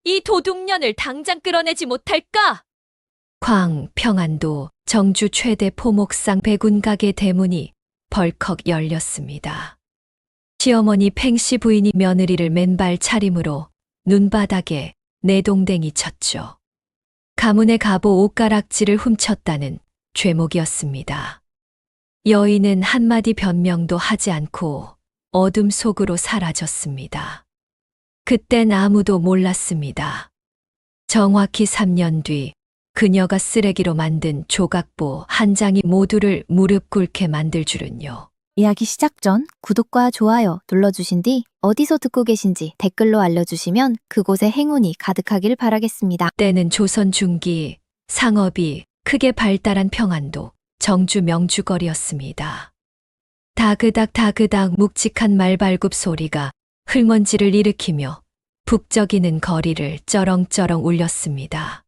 이 도둑년을 당장 끌어내지 못할까? 평안도 정주 최대 포목상 백운가게 대문이 벌컥 열렸습니다. 시어머니 팽씨 부인이 며느리를 맨발 차림으로 눈바닥에 내동댕이 쳤죠. 가문의 갑오 옷가락지를 훔쳤다는 죄목이었습니다. 여인은 한마디 변명도 하지 않고 어둠 속으로 사라졌습니다. 그땐 아무도 몰랐습니다. 정확히 3년 뒤 그녀가 쓰레기로 만든 조각보 한 장이 모두를 무릎 꿇게 만들 줄은요. 이야기 시작 전 구독과 좋아요 눌러주신 뒤 어디서 듣고 계신지 댓글로 알려주시면 그곳에 행운이 가득하길 바라겠습니다. 때는 조선 중기 상업이 크게 발달한 평안도 정주 명주거리였습니다. 다그닥 묵직한 말발굽 소리가 흙먼지를 일으키며 북적이는 거리를 쩌렁쩌렁 울렸습니다.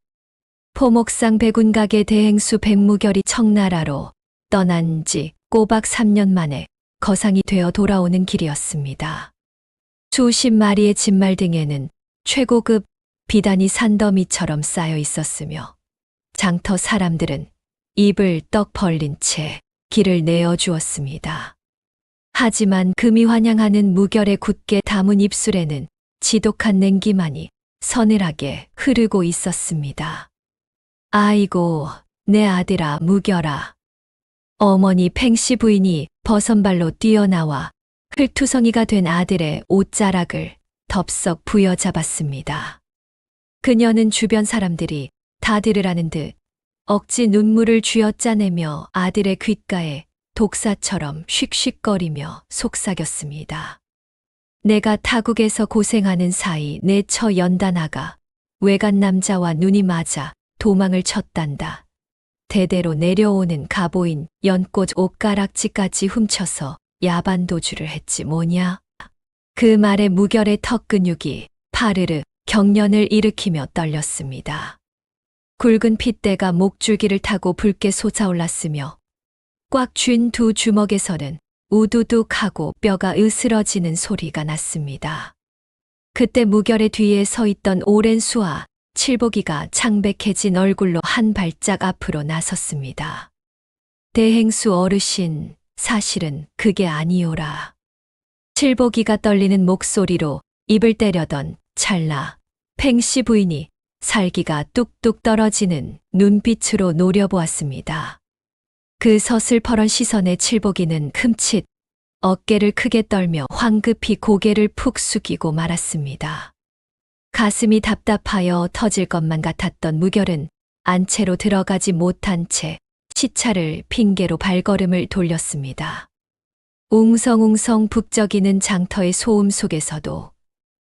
포목상 백운가게 대행수 백무결이 청나라로 떠난 지 꼬박 3년 만에 거상이 되어 돌아오는 길이었습니다. 수십 마리의 진말 등에는 최고급 비단이 산더미처럼 쌓여 있었으며 장터 사람들은 입을 떡 벌린 채 길을 내어주었습니다. 하지만 금이 환영하는 무결의 굳게 담은 입술에는 지독한 냉기만이 서늘하게 흐르고 있었습니다. 아이고, 내 아들아 무결아. 어머니 팽씨 부인이 버선발로 뛰어나와 흙투성이가 된 아들의 옷자락을 덥석 부여잡았습니다. 그녀는 주변 사람들이 다 들으라는 듯 억지 눈물을 쥐어짜내며 아들의 귓가에 독사처럼 쉭쉭거리며 속삭였습니다. 내가 타국에서 고생하는 사이 내 처 연단아가 외간 남자와 눈이 맞아 도망을 쳤단다. 대대로 내려오는 가보인 연꽃 옷가락지까지 훔쳐서 야반도주를 했지 뭐냐. 그 말에 무결의 턱 근육이 파르르 경련을 일으키며 떨렸습니다. 굵은 핏대가 목줄기를 타고 붉게 솟아올랐으며 꽉 쥔 두 주먹에서는 우두둑하고 뼈가 으스러지는 소리가 났습니다. 그때 무결의 뒤에 서 있던 오랜 수아 칠복이가 창백해진 얼굴로 한 발짝 앞으로 나섰습니다. 대행수 어르신, 사실은 그게 아니오라. 칠복이가 떨리는 목소리로 입을 때려던 찰나 팽씨 부인이 살기가 뚝뚝 떨어지는 눈빛으로 노려보았습니다. 그 서슬퍼런 시선에 칠복이는 흠칫 어깨를 크게 떨며 황급히 고개를 푹 숙이고 말았습니다. 가슴이 답답하여 터질 것만 같았던 무결은 안채로 들어가지 못한 채 시차를 핑계로 발걸음을 돌렸습니다. 웅성웅성 북적이는 장터의 소음 속에서도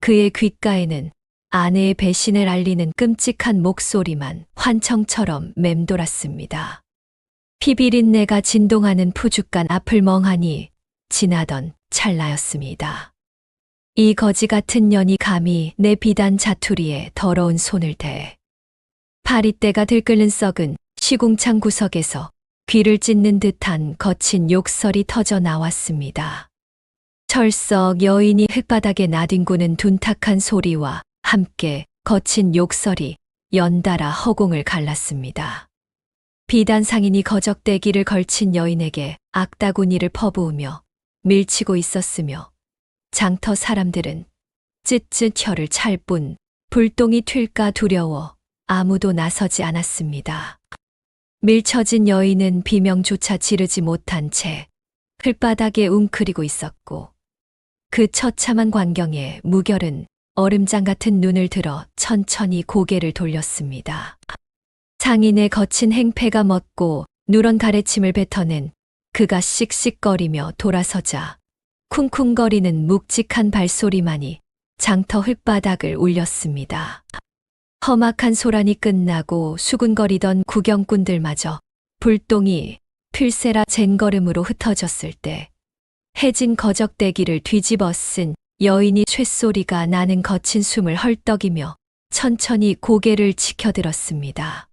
그의 귓가에는 아내의 배신을 알리는 끔찍한 목소리만 환청처럼 맴돌았습니다. 피비린내가 진동하는 푸죽간 앞을 멍하니 지나던 찰나였습니다. 이 거지 같은 년이 감히 내 비단 자투리에 더러운 손을 대. 파리떼가 들끓는 썩은 시궁창 구석에서 귀를 찢는 듯한 거친 욕설이 터져 나왔습니다. 철썩 여인이 흙바닥에 나뒹구는 둔탁한 소리와 함께 거친 욕설이 연달아 허공을 갈랐습니다. 비단 상인이 거적대기를 걸친 여인에게 악다구니를 퍼부으며 밀치고 있었으며 장터 사람들은 쯧쯧 혀를 찰 뿐 불똥이 튈까 두려워 아무도 나서지 않았습니다. 밀쳐진 여인은 비명조차 지르지 못한 채 흙바닥에 웅크리고 있었고 그 처참한 광경에 무결은 얼음장 같은 눈을 들어 천천히 고개를 돌렸습니다. 상인의 거친 행패가 멎고 누런 가래침을 뱉어낸 그가 씩씩거리며 돌아서자 쿵쿵거리는 묵직한 발소리만이 장터 흙바닥을 울렸습니다. 험악한 소란이 끝나고 수군거리던 구경꾼들마저 불똥이 필세라 쟁걸음으로 흩어졌을 때 해진 거적대기를 뒤집어 쓴 여인이 쇳소리가 나는 거친 숨을 헐떡이며 천천히 고개를 치켜들었습니다.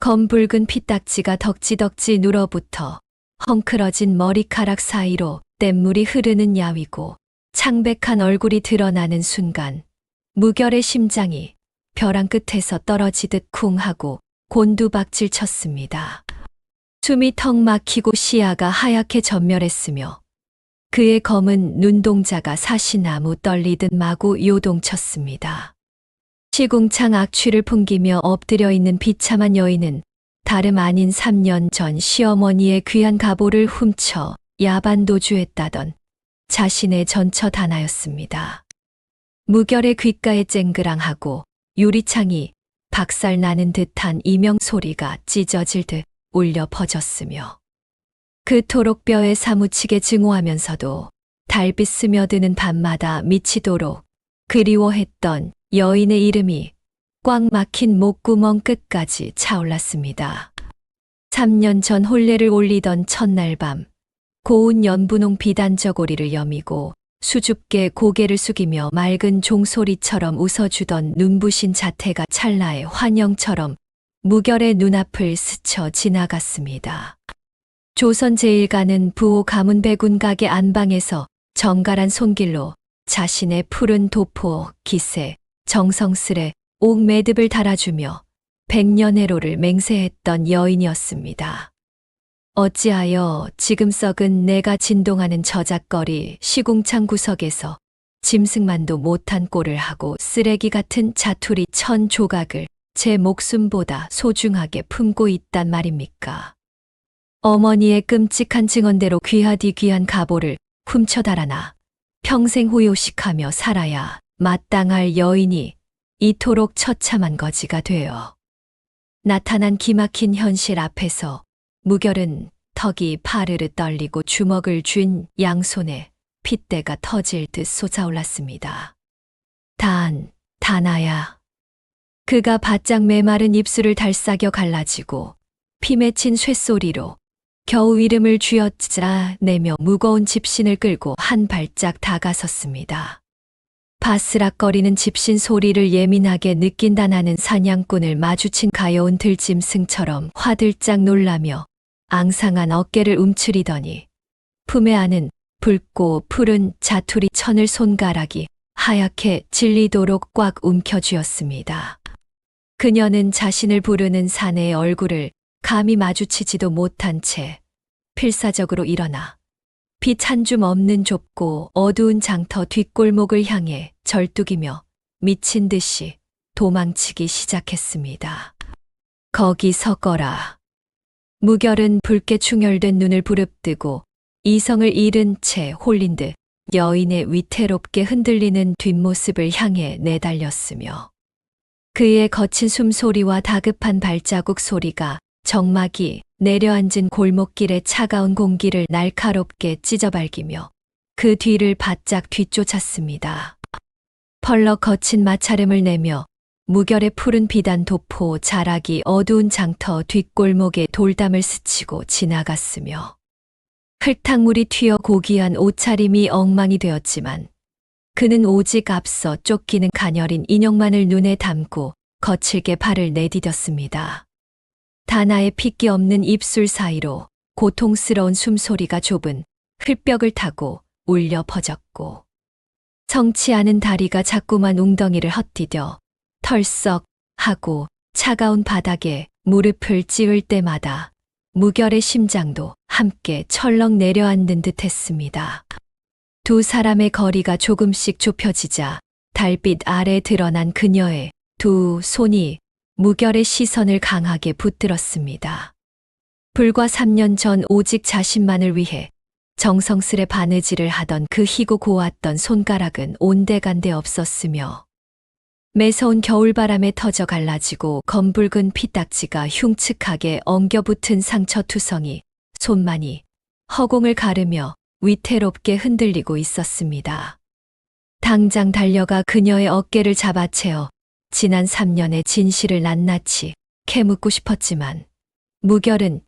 검붉은 피딱지가 덕지덕지 눌어붙어 헝클어진 머리카락 사이로 뗏물이 흐르는 야위고 창백한 얼굴이 드러나는 순간 무결의 심장이 벼랑 끝에서 떨어지듯 쿵 하고 곤두박질 쳤습니다. 숨이 턱 막히고 시야가 하얗게 전멸했으며 그의 검은 눈동자가 사시나무 떨리듯 마구 요동쳤습니다. 시궁창 악취를 풍기며 엎드려 있는 비참한 여인은 다름 아닌 3년 전 시어머니의 귀한 갑오를 훔쳐 야반도주했다던 자신의 전처 다나였습니다. 무결의 귓가에 쨍그랑하고 유리창이 박살나는 듯한 이명 소리가 찢어질 듯 울려 퍼졌으며 그토록 뼈에 사무치게 증오하면서도 달빛 스며드는 밤마다 미치도록 그리워했던 여인의 이름이 꽉 막힌 목구멍 끝까지 차올랐습니다. 3년 전 혼례를 올리던 첫날 밤 고운 연분홍 비단저고리를 여미고 수줍게 고개를 숙이며 맑은 종소리처럼 웃어주던 눈부신 자태가 찰나의 환영처럼 무결의 눈앞을 스쳐 지나갔습니다. 조선 제1가는 부호 가문 백운 가게 안방에서 정갈한 손길로 자신의 푸른 도포 기세 정성스레 옥 매듭을 달아주며 백년해로를 맹세했던 여인이었습니다. 어찌하여 지금 썩은 내가 진동하는 저작거리 시궁창 구석에서 짐승만도 못한 꼴을 하고 쓰레기 같은 자투리 1000조각을 제 목숨보다 소중하게 품고 있단 말입니까? 어머니의 끔찍한 증언대로 귀하디 귀한 갑오를 훔쳐 달아나 평생 호요식하며 살아야 마땅할 여인이 이토록 처참한 거지가 되어 나타난 기막힌 현실 앞에서 무결은 턱이 파르르 떨리고 주먹을 쥔 양손에 핏대가 터질 듯 솟아올랐습니다. 다나야. 그가 바짝 메마른 입술을 달싹여 갈라지고 피 맺힌 쇳소리로 겨우 이름을 쥐어짜 내며 무거운 집신을 끌고 한 발짝 다가섰습니다. 바스락거리는 집신 소리를 예민하게 느낀다 나는 사냥꾼을 마주친 가여운 들짐승처럼 화들짝 놀라며 앙상한 어깨를 움츠리더니 품에 안은 붉고 푸른 자투리 천을 손가락이 하얗게 질리도록 꽉 움켜쥐었습니다. 그녀는 자신을 부르는 사내의 얼굴을 감히 마주치지도 못한 채 필사적으로 일어나 빛 한 줌 없는 좁고 어두운 장터 뒷골목을 향해 절뚝이며 미친 듯이 도망치기 시작했습니다. 거기 서거라. 무결은 붉게 충혈된 눈을 부릅뜨고 이성을 잃은 채 홀린 듯 여인의 위태롭게 흔들리는 뒷모습을 향해 내달렸으며 그의 거친 숨소리와 다급한 발자국 소리가 적막이 내려앉은 골목길의 차가운 공기를 날카롭게 찢어발기며 그 뒤를 바짝 뒤쫓았습니다. 펄럭 거친 마차름을 내며 무결의 푸른 비단 도포 자락이 어두운 장터 뒷골목에 돌담을 스치고 지나갔으며 흙탕물이 튀어 고귀한 옷차림이 엉망이 되었지만 그는 오직 앞서 쫓기는 가녀린 인형만을 눈에 담고 거칠게 발을 내디뎠습니다. 다나의 핏기 없는 입술 사이로 고통스러운 숨소리가 좁은 흙벽을 타고 울려 퍼졌고 성치 않은 다리가 자꾸만 웅덩이를 헛디뎌 털썩 하고 차가운 바닥에 무릎을 찌을 때마다 무결의 심장도 함께 철렁 내려앉는 듯 했습니다. 두 사람의 거리가 조금씩 좁혀지자 달빛 아래 드러난 그녀의 두 손이 무결의 시선을 강하게 붙들었습니다. 불과 3년 전 오직 자신만을 위해 정성스레 바느질을 하던 그 희고 고왔던 손가락은 온데간데 없었으며 매서운 겨울바람에 터져 갈라지고 검붉은 피딱지가 흉측하게 엉겨붙은 상처투성이 손만이 허공을 가르며 위태롭게 흔들리고 있었습니다. 당장 달려가 그녀의 어깨를 잡아채어 지난 3년의 진실을 낱낱이 캐묻고 싶었지만 무결은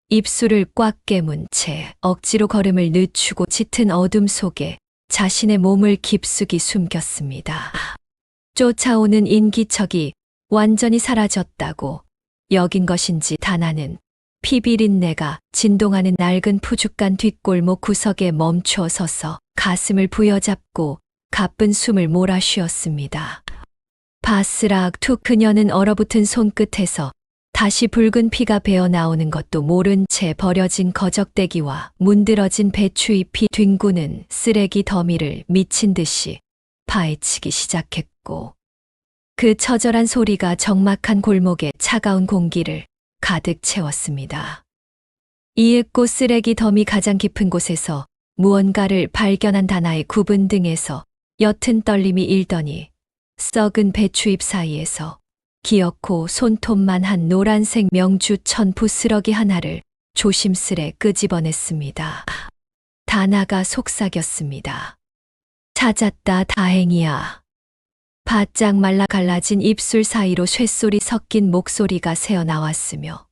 입술을 꽉 깨문 채 억지로 걸음을 늦추고 짙은 어둠 속에 자신의 몸을 깊숙이 숨겼습니다. 쫓아오는 인기척이 완전히 사라졌다고 여긴 것인지 다나는 피비린내가 진동하는 낡은 푸죽간 뒷골목 구석에 멈춰 서서 가슴을 부여잡고 가쁜 숨을 몰아쉬었습니다. 바스락 툭 그녀는 얼어붙은 손끝에서 다시 붉은 피가 배어 나오는 것도 모른 채 버려진 거적대기와 문드러진 배추잎이 뒹구는 쓰레기 더미를 미친 듯이 파헤치기 시작했고 그 처절한 소리가 적막한 골목에 차가운 공기를 가득 채웠습니다. 이윽고 쓰레기 더미 가장 깊은 곳에서 무언가를 발견한 다나의 굽은 등에서 옅은 떨림이 일더니 썩은 배추잎 사이에서 기어코 손톱만한 노란색 명주 천 부스러기 하나를 조심스레 끄집어냈습니다. 다나가 속삭였습니다. 찾았다, 다행이야. 바짝 말라 갈라진 입술 사이로 쇳소리 섞인 목소리가 새어나왔으며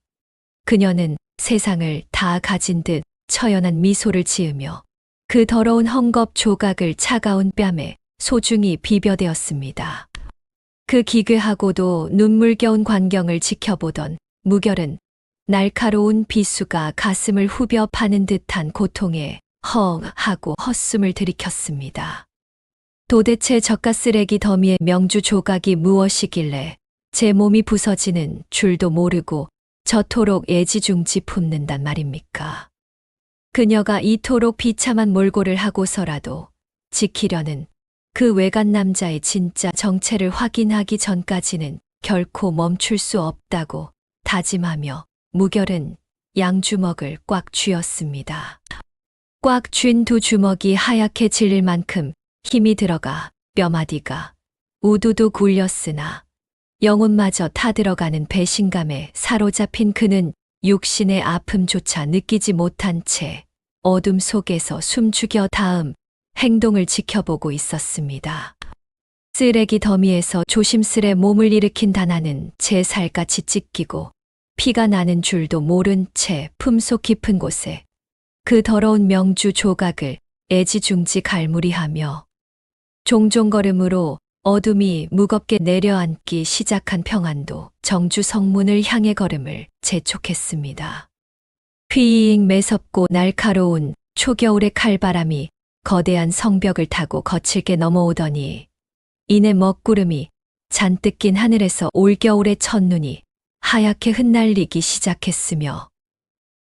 그녀는 세상을 다 가진 듯 처연한 미소를 지으며 그 더러운 헝겊 조각을 차가운 뺨에 소중히 비벼대었습니다. 그 기괴하고도 눈물겨운 광경을 지켜보던 무결은 날카로운 비수가 가슴을 후벼 파는 듯한 고통에 헉 하고 헛숨을 들이켰습니다. 도대체 저깟 쓰레기 더미의 명주 조각이 무엇이길래 제 몸이 부서지는 줄도 모르고 저토록 애지중지 품는단 말입니까? 그녀가 이토록 비참한 몰골을 하고서라도 지키려는 그 외간 남자의 진짜 정체를 확인하기 전까지는 결코 멈출 수 없다고 다짐하며 무결은 양주먹을 꽉 쥐었습니다. 꽉 쥔 두 주먹이 하얗게 질릴 만큼 힘이 들어가 뼈마디가 우두둑 울렸으나 영혼마저 타들어가는 배신감에 사로잡힌 그는 육신의 아픔조차 느끼지 못한 채 어둠 속에서 숨죽여 다음 행동을 지켜보고 있었습니다. 쓰레기 더미에서 조심스레 몸을 일으킨 다나는 제 살갗이 찢기고 피가 나는 줄도 모른 채 품속 깊은 곳에 그 더러운 명주 조각을 애지중지 갈무리하며 종종 걸음으로 어둠이 무겁게 내려앉기 시작한 평안도 정주 성문을 향해 걸음을 재촉했습니다. 휘잉 매섭고 날카로운 초겨울의 칼바람이 거대한 성벽을 타고 거칠게 넘어오더니 이내 먹구름이 잔뜩 낀 하늘에서 올겨울의 첫눈이 하얗게 흩날리기 시작했으며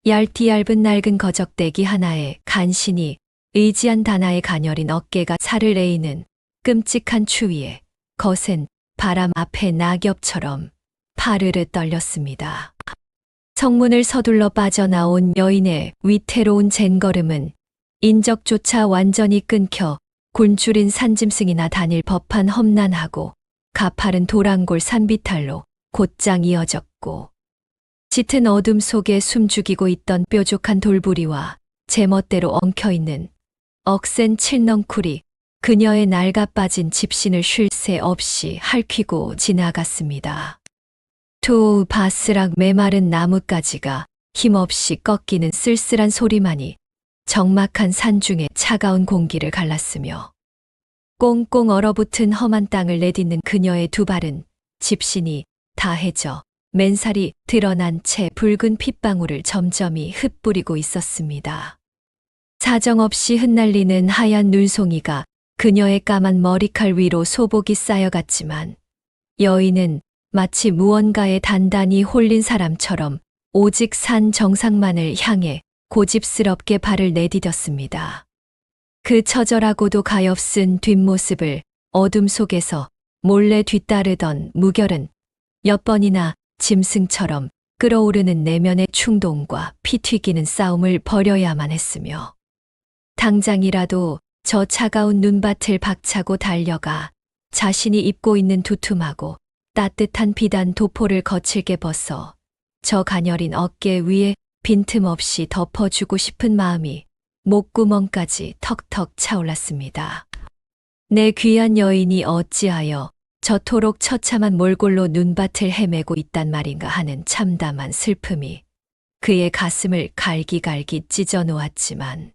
얇디 얇은 낡은 거적대기 하나에 간신히 의지한 다나의 가녀린 어깨가 살을 에이는 끔찍한 추위에 거센 바람 앞에 낙엽처럼 파르르 떨렸습니다. 성문을 서둘러 빠져나온 여인의 위태로운 젠걸음은 인적조차 완전히 끊겨 곤줄인 산짐승이나 다닐 법한 험난하고 가파른 도랑골 산비탈로 곧장 이어졌고 짙은 어둠 속에 숨죽이고 있던 뾰족한 돌부리와 제멋대로 엉켜있는 억센 칠넝쿨이 그녀의 낡아빠진 집신을 쉴 새 없이 핥히고 지나갔습니다. 투 바스락 메마른 나뭇가지가 힘없이 꺾이는 쓸쓸한 소리만이 적막한 산중의 차가운 공기를 갈랐으며 꽁꽁 얼어붙은 험한 땅을 내딛는 그녀의 두 발은 집신이 다해져 맨살이 드러난 채 붉은 핏방울을 점점이 흩뿌리고 있었습니다. 사정없이 흩날리는 하얀 눈송이가 그녀의 까만 머리칼 위로 소복이 쌓여갔지만 여인은 마치 무언가에 단단히 홀린 사람처럼 오직 산 정상만을 향해 고집스럽게 발을 내디뎠습니다. 그 처절하고도 가엾은 뒷모습을 어둠 속에서 몰래 뒤따르던 무결은 몇 번이나 짐승처럼 끓어오르는 내면의 충동과 피 튀기는 싸움을 벌여야만 했으며 당장이라도 저 차가운 눈밭을 박차고 달려가 자신이 입고 있는 두툼하고 따뜻한 비단 도포를 거칠게 벗어 저 가녀린 어깨 위에 빈틈없이 덮어주고 싶은 마음이 목구멍까지 턱턱 차올랐습니다. 내 귀한 여인이 어찌하여 저토록 처참한 몰골로 눈밭을 헤매고 있단 말인가 하는 참담한 슬픔이 그의 가슴을 갈기갈기 찢어 놓았지만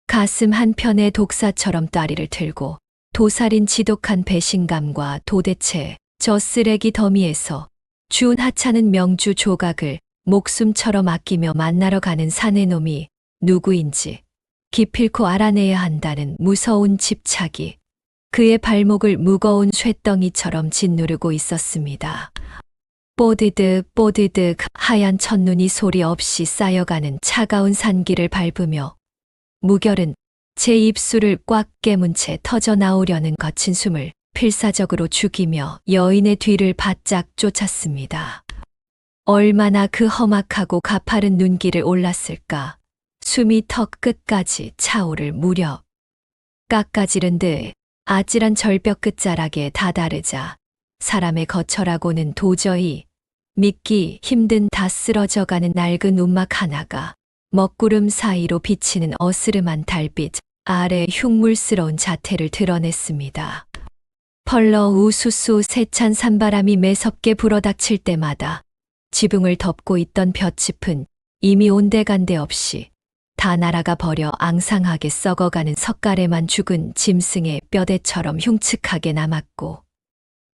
가슴 한편에 독사처럼 따리를 틀고 도살인 지독한 배신감과 도대체 저 쓰레기 더미에서 주운 하찮은 명주 조각을 목숨처럼 아끼며 만나러 가는 사내 놈이 누구인지 기필코 알아내야 한다는 무서운 집착이 그의 발목을 무거운 쇳덩이처럼 짓누르고 있었습니다. 뽀드득 뽀드득 하얀 첫눈이 소리 없이 쌓여가는 차가운 산길을 밟으며 무결은 제 입술을 꽉 깨문 채 터져 나오려는 거친 숨을 필사적으로 죽이며 여인의 뒤를 바짝 쫓았습니다. 얼마나 그 험악하고 가파른 눈길을 올랐을까. 숨이 턱 끝까지 차오를 무렵. 깎아지른 듯 아찔한 절벽 끝자락에 다다르자 사람의 거처라고는 도저히 믿기 힘든 다 쓰러져가는 낡은 움막 하나가 먹구름 사이로 비치는 어스름한 달빛 아래 흉물스러운 자태를 드러냈습니다. 펄러 우수수 세찬 산바람이 매섭게 불어닥칠 때마다 지붕을 덮고 있던 볏짚은 이미 온데간데 없이 다 날아가 버려 앙상하게 썩어가는 석가래만 죽은 짐승의 뼈대처럼 흉측하게 남았고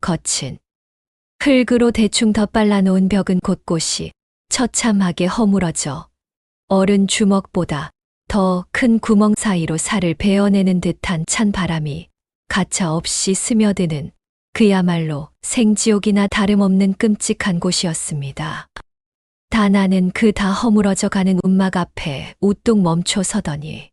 거친 흙으로 대충 덧발라 놓은 벽은 곳곳이 처참하게 허물어져 어른 주먹보다 더 큰 구멍 사이로 살을 베어내는 듯한 찬 바람이 가차없이 스며드는 그야말로 생지옥이나 다름없는 끔찍한 곳이었습니다. 다나는 그 다 허물어져 가는 움막 앞에 우뚝 멈춰 서더니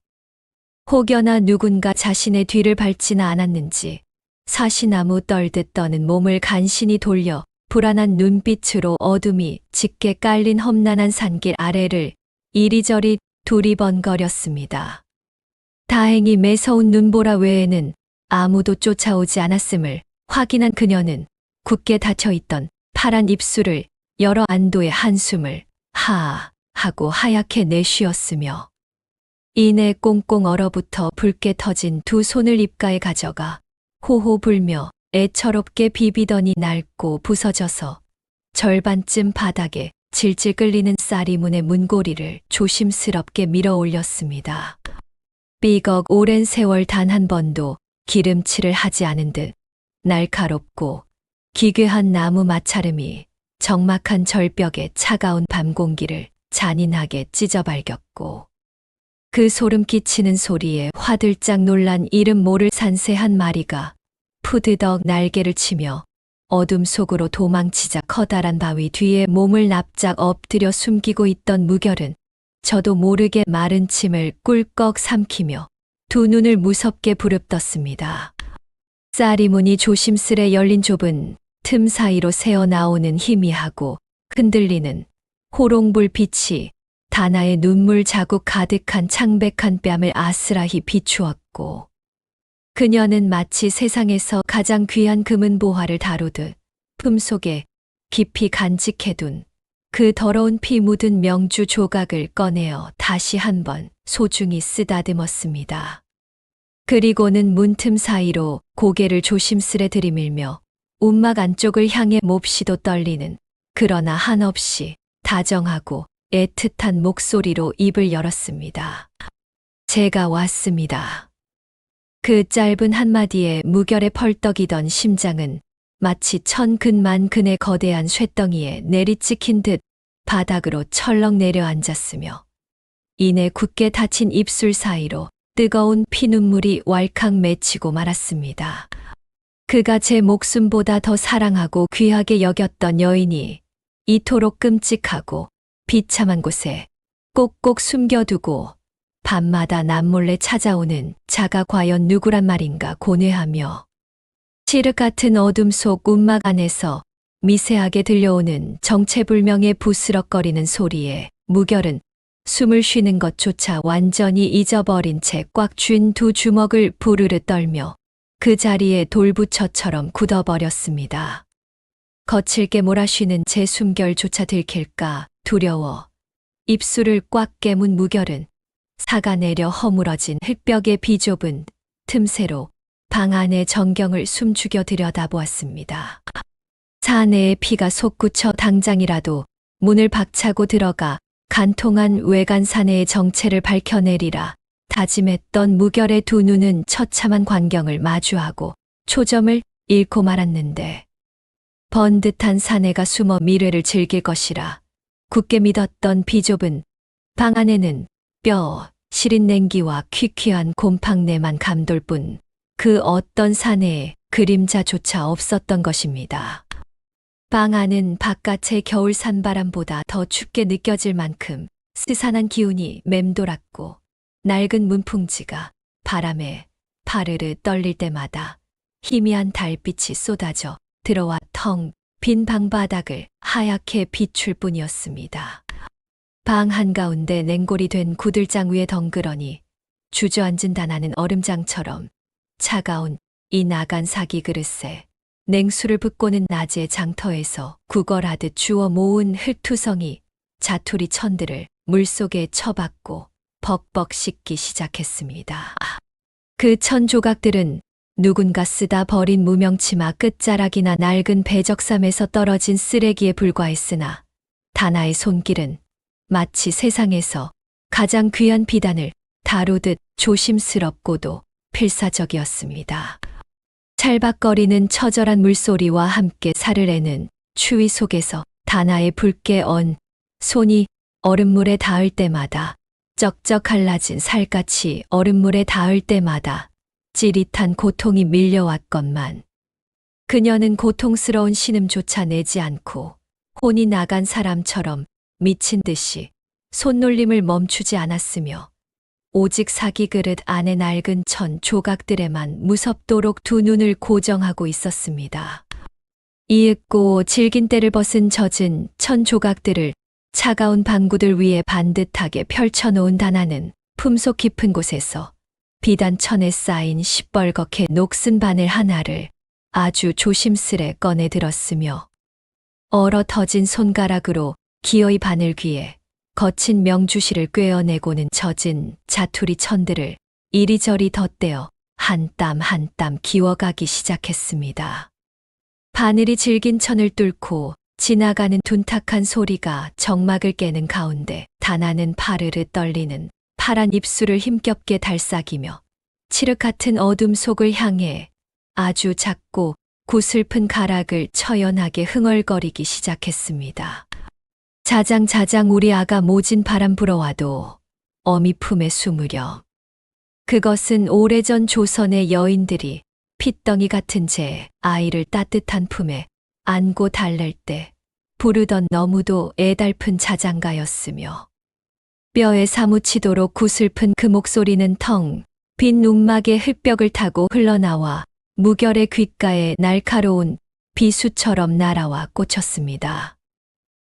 혹여나 누군가 자신의 뒤를 밟지는 않았는지 사시나무 떨듯 떠는 몸을 간신히 돌려 불안한 눈빛으로 어둠이 짙게 깔린 험난한 산길 아래를 이리저리 두리번거렸습니다. 다행히 매서운 눈보라 외에는 아무도 쫓아오지 않았음을 확인한 그녀는 굳게 닫혀있던 파란 입술을 열어 안도의 한숨을 하 하고 하얗게 내쉬었으며 이내 꽁꽁 얼어붙어 붉게 터진 두 손을 입가에 가져가 호호 불며 애처롭게 비비더니 낡고 부서져서 절반쯤 바닥에 질질 끌리는 쌀이문의 문고리를 조심스럽게 밀어 올렸습니다. 삐걱 오랜 세월 단 한 번도 기름칠을 하지 않은 듯 날카롭고 기괴한 나무 마찰음이 적막한 절벽의 차가운 밤 공기를 잔인하게 찢어발겼고 그 소름 끼치는 소리에 화들짝 놀란 이름 모를 산새 한 마리가 푸드덕 날개를 치며 어둠 속으로 도망치자 커다란 바위 뒤에 몸을 납작 엎드려 숨기고 있던 무결은 저도 모르게 마른 침을 꿀꺽 삼키며 두 눈을 무섭게 부릅떴습니다. 쌀이문이 조심스레 열린 좁은 틈 사이로 새어나오는 희미하고 흔들리는 호롱불빛이 다나의 눈물 자국 가득한 창백한 뺨을 아스라히 비추었고 그녀는 마치 세상에서 가장 귀한 금은 보화를 다루듯 품속에 깊이 간직해둔 그 더러운 피 묻은 명주 조각을 꺼내어 다시 한번 소중히 쓰다듬었습니다. 그리고는 문틈 사이로 고개를 조심스레 들이밀며 움막 안쪽을 향해 몹시도 떨리는 그러나 한없이 다정하고 애틋한 목소리로 입을 열었습니다. 제가 왔습니다. 그 짧은 한마디에 무결에 펄떡이던 심장은 마치 천근만근의 거대한 쇳덩이에 내리찍힌 듯 바닥으로 철렁 내려앉았으며 이내 굳게 닫힌 입술 사이로 뜨거운 피눈물이 왈칵 맺히고 말았습니다. 그가 제 목숨보다 더 사랑하고 귀하게 여겼던 여인이 이토록 끔찍하고 비참한 곳에 꼭꼭 숨겨두고 밤마다 남몰래 찾아오는 자가 과연 누구란 말인가 고뇌하며 칠흑 같은 어둠 속 움막 안에서 미세하게 들려오는 정체불명의 부스럭거리는 소리에 무결은 숨을 쉬는 것조차 완전히 잊어버린 채 꽉 쥔 두 주먹을 부르르 떨며 그 자리에 돌부처처럼 굳어버렸습니다. 거칠게 몰아쉬는 제 숨결조차 들킬까 두려워 입술을 꽉 깨문 무결은 사가 내려 허물어진 흙벽의 비좁은 틈새로 방 안의 정경을 숨죽여 들여다보았습니다. 사내의 피가 솟구쳐 당장이라도 문을 박차고 들어가 간통한 외간 사내의 정체를 밝혀내리라 다짐했던 무결의 두 눈은 처참한 광경을 마주하고 초점을 잃고 말았는데 번듯한 사내가 숨어 미래를 즐길 것이라 굳게 믿었던 비좁은 방 안에는 뼈, 시린 냉기와 퀴퀴한 곰팡내만 감돌 뿐 그 어떤 사내에 그림자조차 없었던 것입니다. 방 안은 바깥의 겨울 산바람보다 더 춥게 느껴질 만큼 스산한 기운이 맴돌았고 낡은 문풍지가 바람에 파르르 떨릴 때마다 희미한 달빛이 쏟아져 들어와 텅 빈 방바닥을 하얗게 비출 뿐이었습니다. 방 한가운데 냉골이 된 구들장 위에 덩그러니 주저앉은 다나는 얼음장처럼 차가운 이 나간 사기 그릇에 냉수를 붓고는 낮의 장터에서 구걸하듯 주워 모은 흙투성이 자투리 천들을 물속에 쳐박고 벅벅 씻기 시작했습니다. 그 천 조각들은 누군가 쓰다 버린 무명치마 끝자락이나 낡은 배적삼에서 떨어진 쓰레기에 불과했으나 다나의 손길은 마치 세상에서 가장 귀한 비단을 다루듯 조심스럽고도 필사적이었습니다. 찰박거리는 처절한 물소리와 함께 살을 애는 추위 속에서 다나의 붉게 언 손이 얼음물에 닿을 때마다 쩍쩍 갈라진 살갗이 얼음물에 닿을 때마다 찌릿한 고통이 밀려왔건만 그녀는 고통스러운 신음조차 내지 않고 혼이 나간 사람처럼 미친 듯이 손놀림을 멈추지 않았으며 오직 사기 그릇 안에 낡은 천 조각들에만 무섭도록 두 눈을 고정하고 있었습니다. 이윽고 질긴 때를 벗은 젖은 천 조각들을 차가운 방구들 위에 반듯하게 펼쳐놓은 다나는 품속 깊은 곳에서 비단천에 쌓인 시뻘겋게 녹슨 바늘 하나를 아주 조심스레 꺼내 들었으며 얼어 터진 손가락으로 기어이 바늘 귀에 거친 명주실을 꿰어내고는 젖은 자투리 천들을 이리저리 덧대어 한 땀 한 땀 기워가기 시작했습니다. 바늘이 질긴 천을 뚫고 지나가는 둔탁한 소리가 정막을 깨는 가운데 다나는 파르르 떨리는 파란 입술을 힘겹게 달싹이며 칠흑 같은 어둠 속을 향해 아주 작고 구슬픈 가락을 처연하게 흥얼거리기 시작했습니다. 자장자장 우리 아가 모진 바람 불어와도 어미 품에 숨으려. 그것은 오래전 조선의 여인들이 핏덩이 같은 제 아이를 따뜻한 품에 안고 달랠 때 부르던 너무도 애달픈 자장가였으며 뼈에 사무치도록 구슬픈 그 목소리는 텅 빈 눈막의 흙벽을 타고 흘러나와 무결의 귓가에 날카로운 비수처럼 날아와 꽂혔습니다.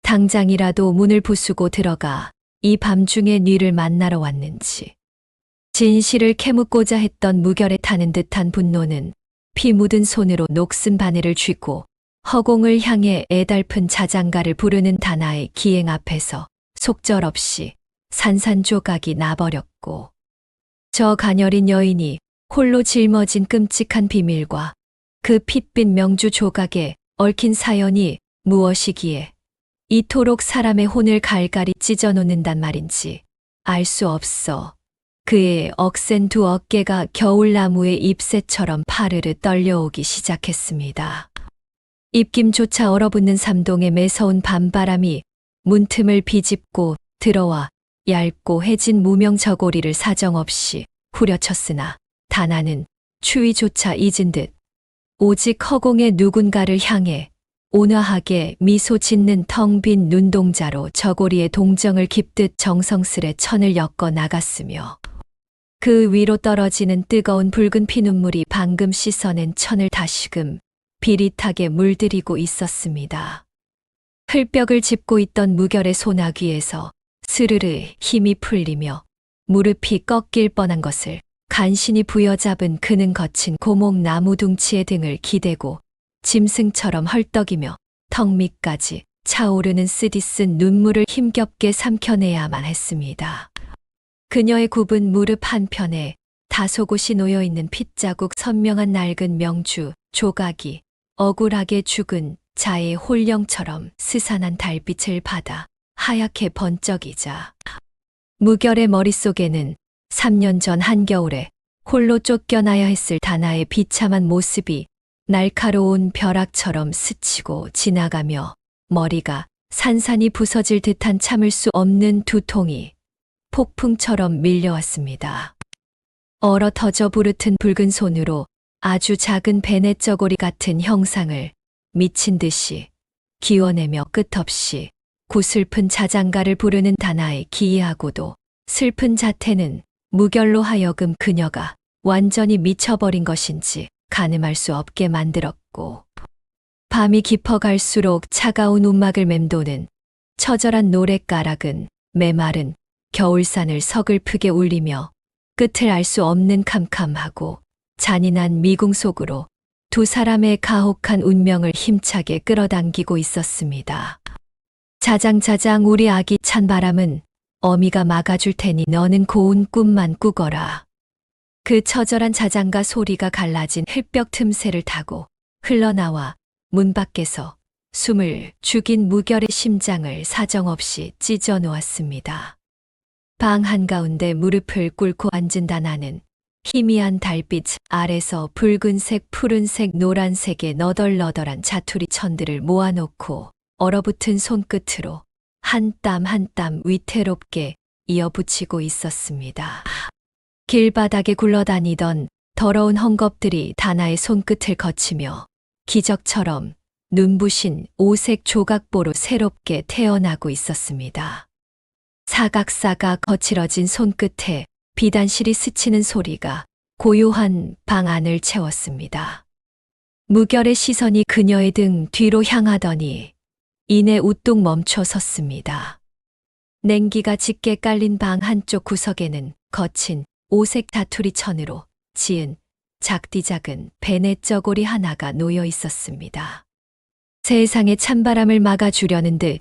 당장이라도 문을 부수고 들어가 이 밤중에 뉘를 만나러 왔는지 진실을 캐묻고자 했던 무결에 타는 듯한 분노는 피 묻은 손으로 녹슨 바늘을 쥐고 허공을 향해 애달픈 자장가를 부르는 다나의 기행 앞에서 속절없이 산산조각이 나버렸고 저 가녀린 여인이 홀로 짊어진 끔찍한 비밀과 그 핏빛 명주 조각에 얽힌 사연이 무엇이기에 이토록 사람의 혼을 갈갈이 찢어놓는단 말인지 알 수 없어 그의 억센 두 어깨가 겨울나무의 잎새처럼 파르르 떨려오기 시작했습니다. 입김조차 얼어붙는 삼동의 매서운 밤바람이 문틈을 비집고 들어와 얇고 해진 무명 저고리를 사정없이 후려쳤으나 다나는 추위조차 잊은 듯 오직 허공의 누군가를 향해 온화하게 미소 짓는 텅 빈 눈동자로 저고리의 동정을 깁듯 정성스레 천을 엮어 나갔으며 그 위로 떨어지는 뜨거운 붉은 피눈물이 방금 씻어낸 천을 다시금 비릿하게 물들이고 있었습니다. 흙벽을 짚고 있던 무결의 소나귀에서 스르르 힘이 풀리며 무릎이 꺾일 뻔한 것을 간신히 부여잡은 그는 거친 고목 나무 둥치의 등을 기대고 짐승처럼 헐떡이며 턱 밑까지 차오르는 쓰디쓴 눈물을 힘겹게 삼켜내야만 했습니다. 그녀의 굽은 무릎 한편에 다소곳이 놓여있는 핏자국 선명한 낡은 명주 조각이 억울하게 죽은 자의 홀령처럼 스산한 달빛을 받아 하얗게 번쩍이자 무결의 머릿속에는 3년 전 한겨울에 홀로 쫓겨나야 했을 다나의 비참한 모습이 날카로운 벼락처럼 스치고 지나가며 머리가 산산이 부서질 듯한 참을 수 없는 두통이 폭풍처럼 밀려왔습니다. 얼어 터져 부르튼 붉은 손으로 아주 작은 베넷 저고리 같은 형상을 미친 듯이 기워내며 끝없이 구슬픈 자장가를 부르는 다나의 기이하고도 슬픈 자태는 무결로 하여금 그녀가 완전히 미쳐버린 것인지 가늠할 수 없게 만들었고, 밤이 깊어갈수록 차가운 움막을 맴도는 처절한 노랫가락은 메마른 겨울산을 서글프게 울리며 끝을 알 수 없는 캄캄하고 잔인한 미궁 속으로 두 사람의 가혹한 운명을 힘차게 끌어당기고 있었습니다. 자장자장 우리 아기 찬 바람은 어미가 막아줄 테니 너는 고운 꿈만 꾸거라. 그 처절한 자장가 소리가 갈라진 흙벽 틈새를 타고 흘러나와 문 밖에서 숨을 죽인 무결의 심장을 사정없이 찢어 놓았습니다. 방 한가운데 무릎을 꿇고 앉은 다나는 희미한 달빛 아래서 붉은색, 푸른색, 노란색의 너덜너덜한 자투리 천들을 모아놓고 얼어붙은 손끝으로 한 땀 한 땀 위태롭게 이어붙이고 있었습니다. 길바닥에 굴러다니던 더러운 헝겊들이 다나의 손끝을 거치며 기적처럼 눈부신 오색 조각보로 새롭게 태어나고 있었습니다. 사각사각 거칠어진 손끝에 비단실이 스치는 소리가 고요한 방 안을 채웠습니다. 무결의 시선이 그녀의 등 뒤로 향하더니 이내 우뚝 멈춰 섰습니다. 냉기가 짙게 깔린 방 한쪽 구석에는 거친 오색 다투리 천으로 지은 작디작은 베넷 저고리 하나가 놓여 있었습니다. 세상의 찬바람을 막아주려는 듯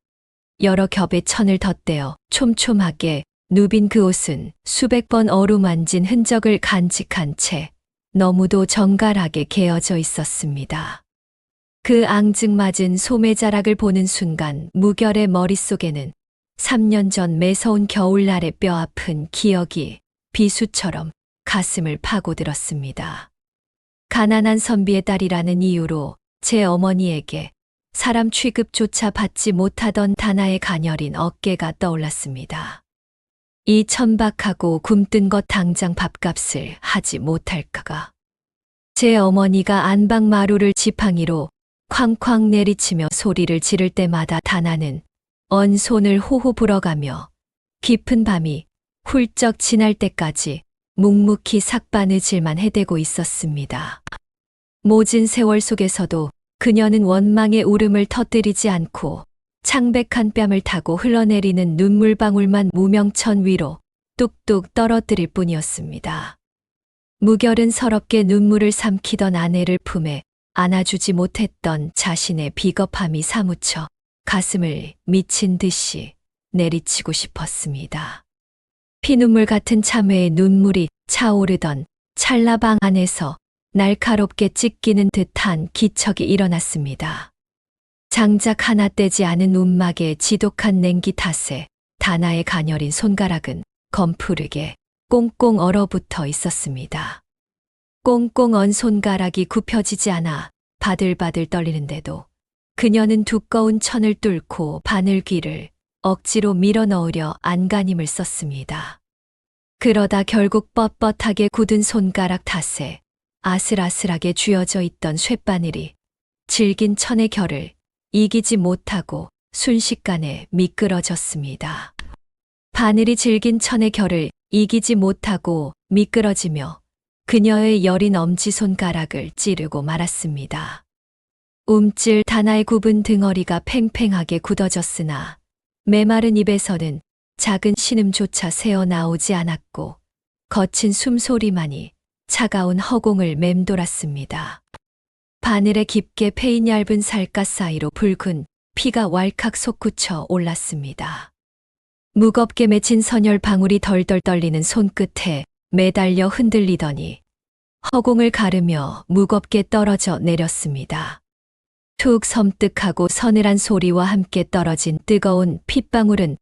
여러 겹의 천을 덧대어 촘촘하게 누빈 그 옷은 수백 번 어루만진 흔적을 간직한 채 너무도 정갈하게 개어져 있었습니다. 그 앙증맞은 소매자락을 보는 순간 무결의 머릿속에는 3년 전 매서운 겨울날의 뼈아픈 기억이 비수처럼 가슴을 파고들었습니다. 가난한 선비의 딸이라는 이유로 제 어머니에게 사람 취급조차 받지 못하던 다나의 가녀린 어깨가 떠올랐습니다. 이 천박하고 굼뜬 것 당장 밥값을 하지 못할까가. 제 어머니가 안방 마루를 지팡이로 쾅쾅 내리치며 소리를 지를 때마다 다나는 언 손을 호호 불어가며 깊은 밤이 훌쩍 지날 때까지 묵묵히 삭바느질만 해대고 있었습니다. 모진 세월 속에서도 그녀는 원망의 울음을 터뜨리지 않고 창백한 뺨을 타고 흘러내리는 눈물방울만 무명천 위로 뚝뚝 떨어뜨릴 뿐이었습니다. 무결은 서럽게 눈물을 삼키던 아내를 품에 안아주지 못했던 자신의 비겁함이 사무쳐 가슴을 미친 듯이 내리치고 싶었습니다. 피눈물 같은 참회의 눈물이 차오르던 찰나방 안에서 날카롭게 찢기는 듯한 기척이 일어났습니다. 장작 하나 떼지 않은 움막의 지독한 냉기 탓에 다나의 가녀린 손가락은 검푸르게 꽁꽁 얼어붙어 있었습니다. 꽁꽁 언 손가락이 굽혀지지 않아 바들바들 떨리는데도 그녀는 두꺼운 천을 뚫고 바늘귀를 억지로 밀어넣으려 안간힘을 썼습니다. 그러다 결국 뻣뻣하게 굳은 손가락 탓에 아슬아슬하게 쥐어져 있던 쇳바늘이 질긴 천의 결을 이기지 못하고 순식간에 미끄러졌습니다. 바늘이 질긴 천의 결을 이기지 못하고 미끄러지며 그녀의 여린 엄지손가락을 찌르고 말았습니다. 움찔 다나의 굽은 등허리가 팽팽하게 굳어졌으나 메마른 입에서는 작은 신음조차 새어나오지 않았고 거친 숨소리만이 차가운 허공을 맴돌았습니다. 바늘에 깊게 패인 얇은 살갗 사이로 붉은 피가 왈칵 솟구쳐 올랐습니다. 무겁게 맺힌 선열 방울이 덜덜 떨리는 손끝에 매달려 흔들리더니 허공을 가르며 무겁게 떨어져 내렸습니다. 툭 섬뜩하고 서늘한 소리와 함께 떨어진 뜨거운 핏방울은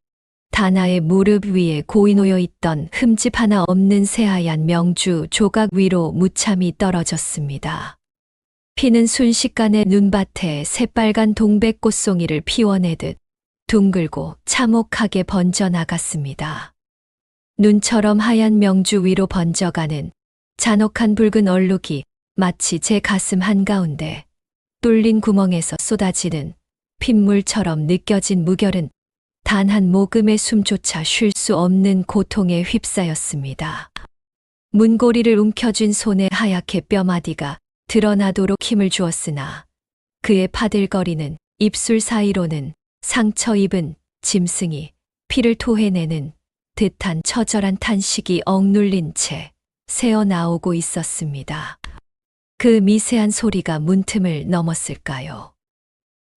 다나의 무릎 위에 고이 놓여 있던 흠집 하나 없는 새하얀 명주 조각 위로 무참히 떨어졌습니다. 피는 순식간에 눈밭에 새빨간 동백꽃송이를 피워내듯 둥글고 참혹하게 번져나갔습니다. 눈처럼 하얀 명주 위로 번져가는 잔혹한 붉은 얼룩이 마치 제 가슴 한가운데 뚫린 구멍에서 쏟아지는 핏물처럼 느껴진 무결은 단 한 모금의 숨조차 쉴 수 없는 고통에 휩싸였습니다. 문고리를 움켜쥔 손에 하얗게 뼈마디가 드러나도록 힘을 주었으나 그의 파들거리는 입술 사이로는 상처 입은 짐승이 피를 토해내는 듯한 처절한 탄식이 억눌린 채 새어나오고 있었습니다. 그 미세한 소리가 문틈을 넘었을까요?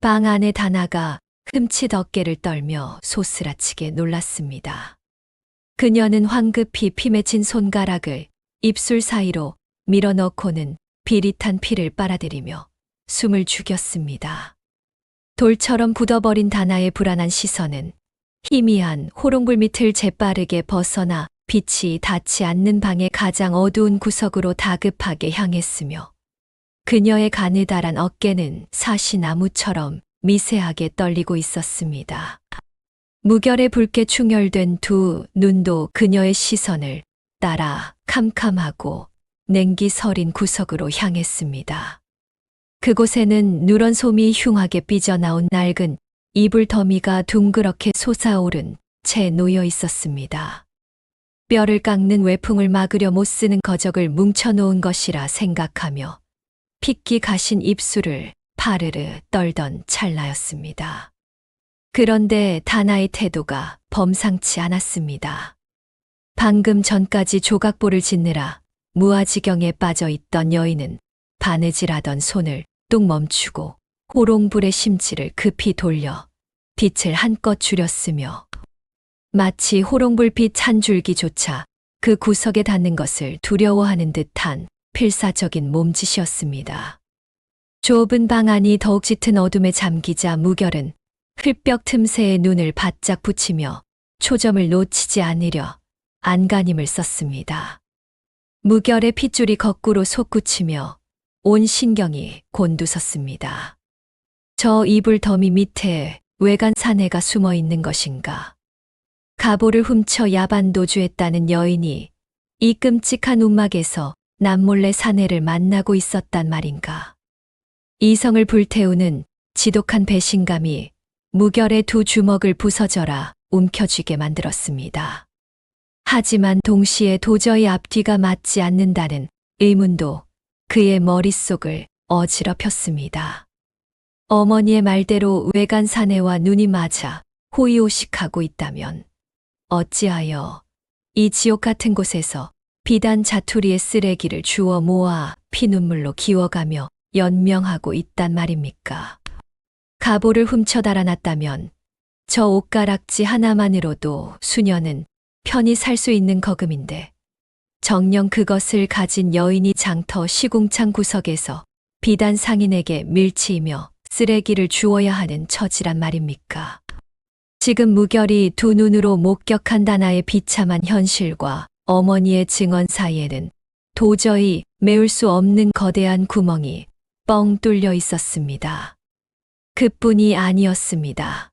방 안에 다나가 흠칫 어깨를 떨며 소스라치게 놀랐습니다. 그녀는 황급히 피 맺힌 손가락을 입술 사이로 밀어넣고는 비릿한 피를 빨아들이며 숨을 죽였습니다. 돌처럼 굳어버린 다나의 불안한 시선은 희미한 호롱불 밑을 재빠르게 벗어나 빛이 닿지 않는 방의 가장 어두운 구석으로 다급하게 향했으며 그녀의 가느다란 어깨는 사시나무처럼 미세하게 떨리고 있었습니다. 무결에 붉게 충혈된 두 눈도 그녀의 시선을 따라 캄캄하고 냉기 서린 구석으로 향했습니다. 그곳에는 누런 솜이 흉하게 삐져나온 낡은 이불 더미가 둥그렇게 솟아오른 채 놓여 있었습니다. 뼈를 깎는 외풍을 막으려 못 쓰는 거적을 뭉쳐놓은 것이라 생각하며 핏기 가신 입술을 파르르 떨던 찰나였습니다. 그런데 다나의 태도가 범상치 않았습니다. 방금 전까지 조각볼을 짓느라 무아지경에 빠져 있던 여인은 바느질하던 손을 뚝 멈추고 호롱불의 심지를 급히 돌려 빛을 한껏 줄였으며 마치 호롱불빛 한 줄기조차 그 구석에 닿는 것을 두려워하는 듯한 필사적인 몸짓이었습니다. 좁은 방 안이 더욱 짙은 어둠에 잠기자 무결은 흙벽 틈새에 눈을 바짝 붙이며 초점을 놓치지 않으려 안간힘을 썼습니다. 무결의 핏줄이 거꾸로 솟구치며 온 신경이 곤두섰습니다. 저 이불 더미 밑에 외간 사내가 숨어 있는 것인가? 가보를 훔쳐 야반도주했다는 여인이 이 끔찍한 움막에서 남몰래 사내를 만나고 있었단 말인가? 이성을 불태우는 지독한 배신감이 무결의 두 주먹을 부서져라 움켜쥐게 만들었습니다. 하지만 동시에 도저히 앞뒤가 맞지 않는다는 의문도 그의 머릿속을 어지럽혔습니다. 어머니의 말대로 외간 사내와 눈이 맞아 호의호식하고 있다면 어찌하여 이 지옥 같은 곳에서 비단 자투리의 쓰레기를 주워 모아 피눈물로 기워가며 연명하고 있단 말입니까? 가보를 훔쳐 달아났다면 저 옷가락지 하나만으로도 수녀는 편히 살 수 있는 거금인데 정녕 그것을 가진 여인이 장터 시궁창 구석에서 비단 상인에게 밀치이며 쓰레기를 주워야 하는 처지란 말입니까? 지금 무결이 두 눈으로 목격한 다나의 비참한 현실과 어머니의 증언 사이에는 도저히 메울 수 없는 거대한 구멍이 뻥 뚫려 있었습니다. 그뿐이 아니었습니다.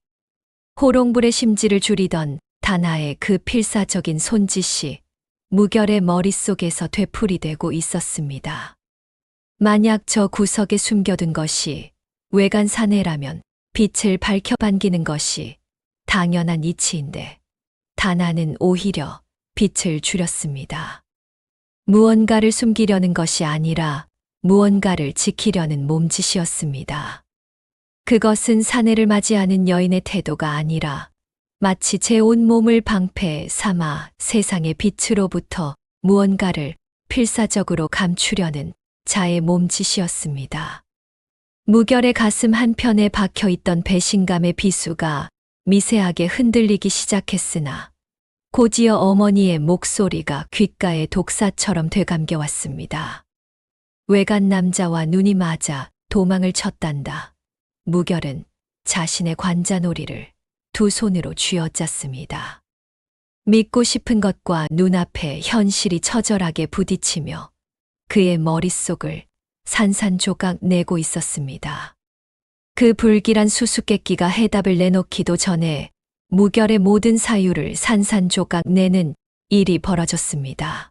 호롱불의 심지를 줄이던 다나의 그 필사적인 손짓이 무결의 머릿속에서 되풀이되고 있었습니다. 만약 저 구석에 숨겨둔 것이 외간 사내라면 빛을 밝혀 반기는 것이 당연한 이치인데 다나는 오히려 빛을 줄였습니다. 무언가를 숨기려는 것이 아니라 무언가를 지키려는 몸짓이었습니다. 그것은 사내를 맞이하는 여인의 태도가 아니라 마치 제 온몸을 방패 삼아 세상의 빛으로부터 무언가를 필사적으로 감추려는 자의 몸짓이었습니다. 무결의 가슴 한편에 박혀있던 배신감의 비수가 미세하게 흔들리기 시작했으나 곧이어 어머니의 목소리가 귓가에 독사처럼 되감겨왔습니다. 외간 남자와 눈이 맞아 도망을 쳤단다. 무결은 자신의 관자놀이를 두 손으로 쥐어짰습니다. 믿고 싶은 것과 눈앞에 현실이 처절하게 부딪히며 그의 머릿속을 산산조각 내고 있었습니다. 그 불길한 수수께끼가 해답을 내놓기도 전에 무결의 모든 사유를 산산조각 내는 일이 벌어졌습니다.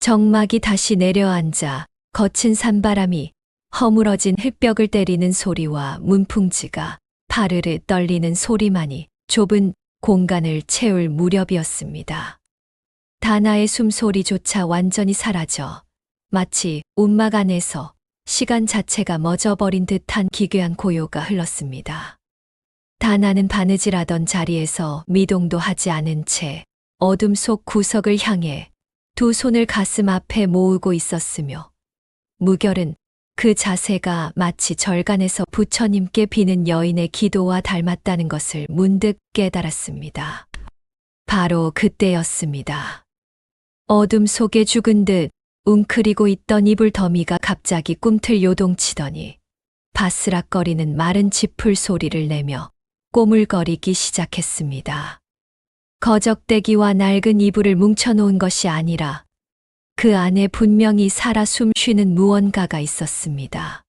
정막이 다시 내려앉아 거친 산바람이 허물어진 흙벽을 때리는 소리와 문풍지가 파르르 떨리는 소리만이 좁은 공간을 채울 무렵이었습니다. 다나의 숨소리조차 완전히 사라져 마치 움막 안에서 시간 자체가 멎어버린 듯한 기괴한 고요가 흘렀습니다. 다나는 바느질하던 자리에서 미동도 하지 않은 채 어둠 속 구석을 향해 두 손을 가슴 앞에 모으고 있었으며 무결은 그 자세가 마치 절간에서 부처님께 비는 여인의 기도와 닮았다는 것을 문득 깨달았습니다. 바로 그때였습니다. 어둠 속에 죽은 듯 웅크리고 있던 이불 더미가 갑자기 꿈틀 요동치더니 바스락거리는 마른 지풀 소리를 내며 꼬물거리기 시작했습니다. 거적대기와 낡은 이불을 뭉쳐놓은 것이 아니라 그 안에 분명히 살아 숨쉬는 무언가가 있었습니다.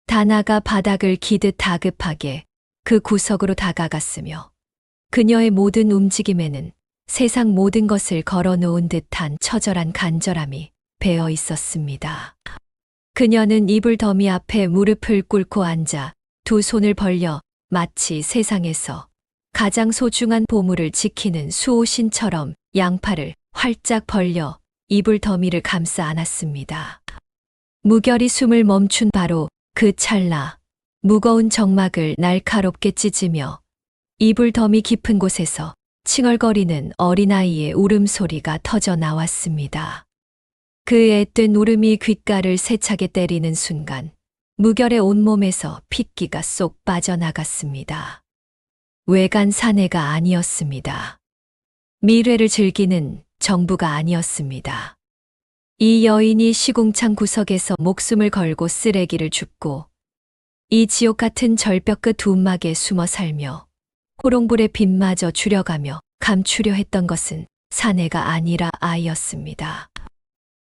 다나가 바닥을 기듯 다급하게 그 구석으로 다가갔으며 그녀의 모든 움직임에는 세상 모든 것을 걸어놓은 듯한 처절한 간절함이 배어 있었습니다. 그녀는 이불 더미 앞에 무릎을 꿇고 앉아 두 손을 벌려 마치 세상에서 가장 소중한 보물을 지키는 수호신처럼 양팔을 활짝 벌려 이불 더미를 감싸 안았습니다. 무결히 숨을 멈춘 바로 그 찰나 무거운 정막을 날카롭게 찢으며 이불 더미 깊은 곳에서 칭얼거리는 어린아이의 울음소리가 터져 나왔습니다. 그 앳된 울음이 귓가를 세차게 때리는 순간 무결의 온몸에서 핏기가 쏙 빠져나갔습니다. 외간 사내가 아니었습니다. 미래를 즐기는 정부가 아니었습니다. 이 여인이 시궁창 구석에서 목숨을 걸고 쓰레기를 줍고 이 지옥 같은 절벽 끝 움막에 숨어 살며 호롱불의 빛마저 줄여가며 감추려 했던 것은 사내가 아니라 아이였습니다.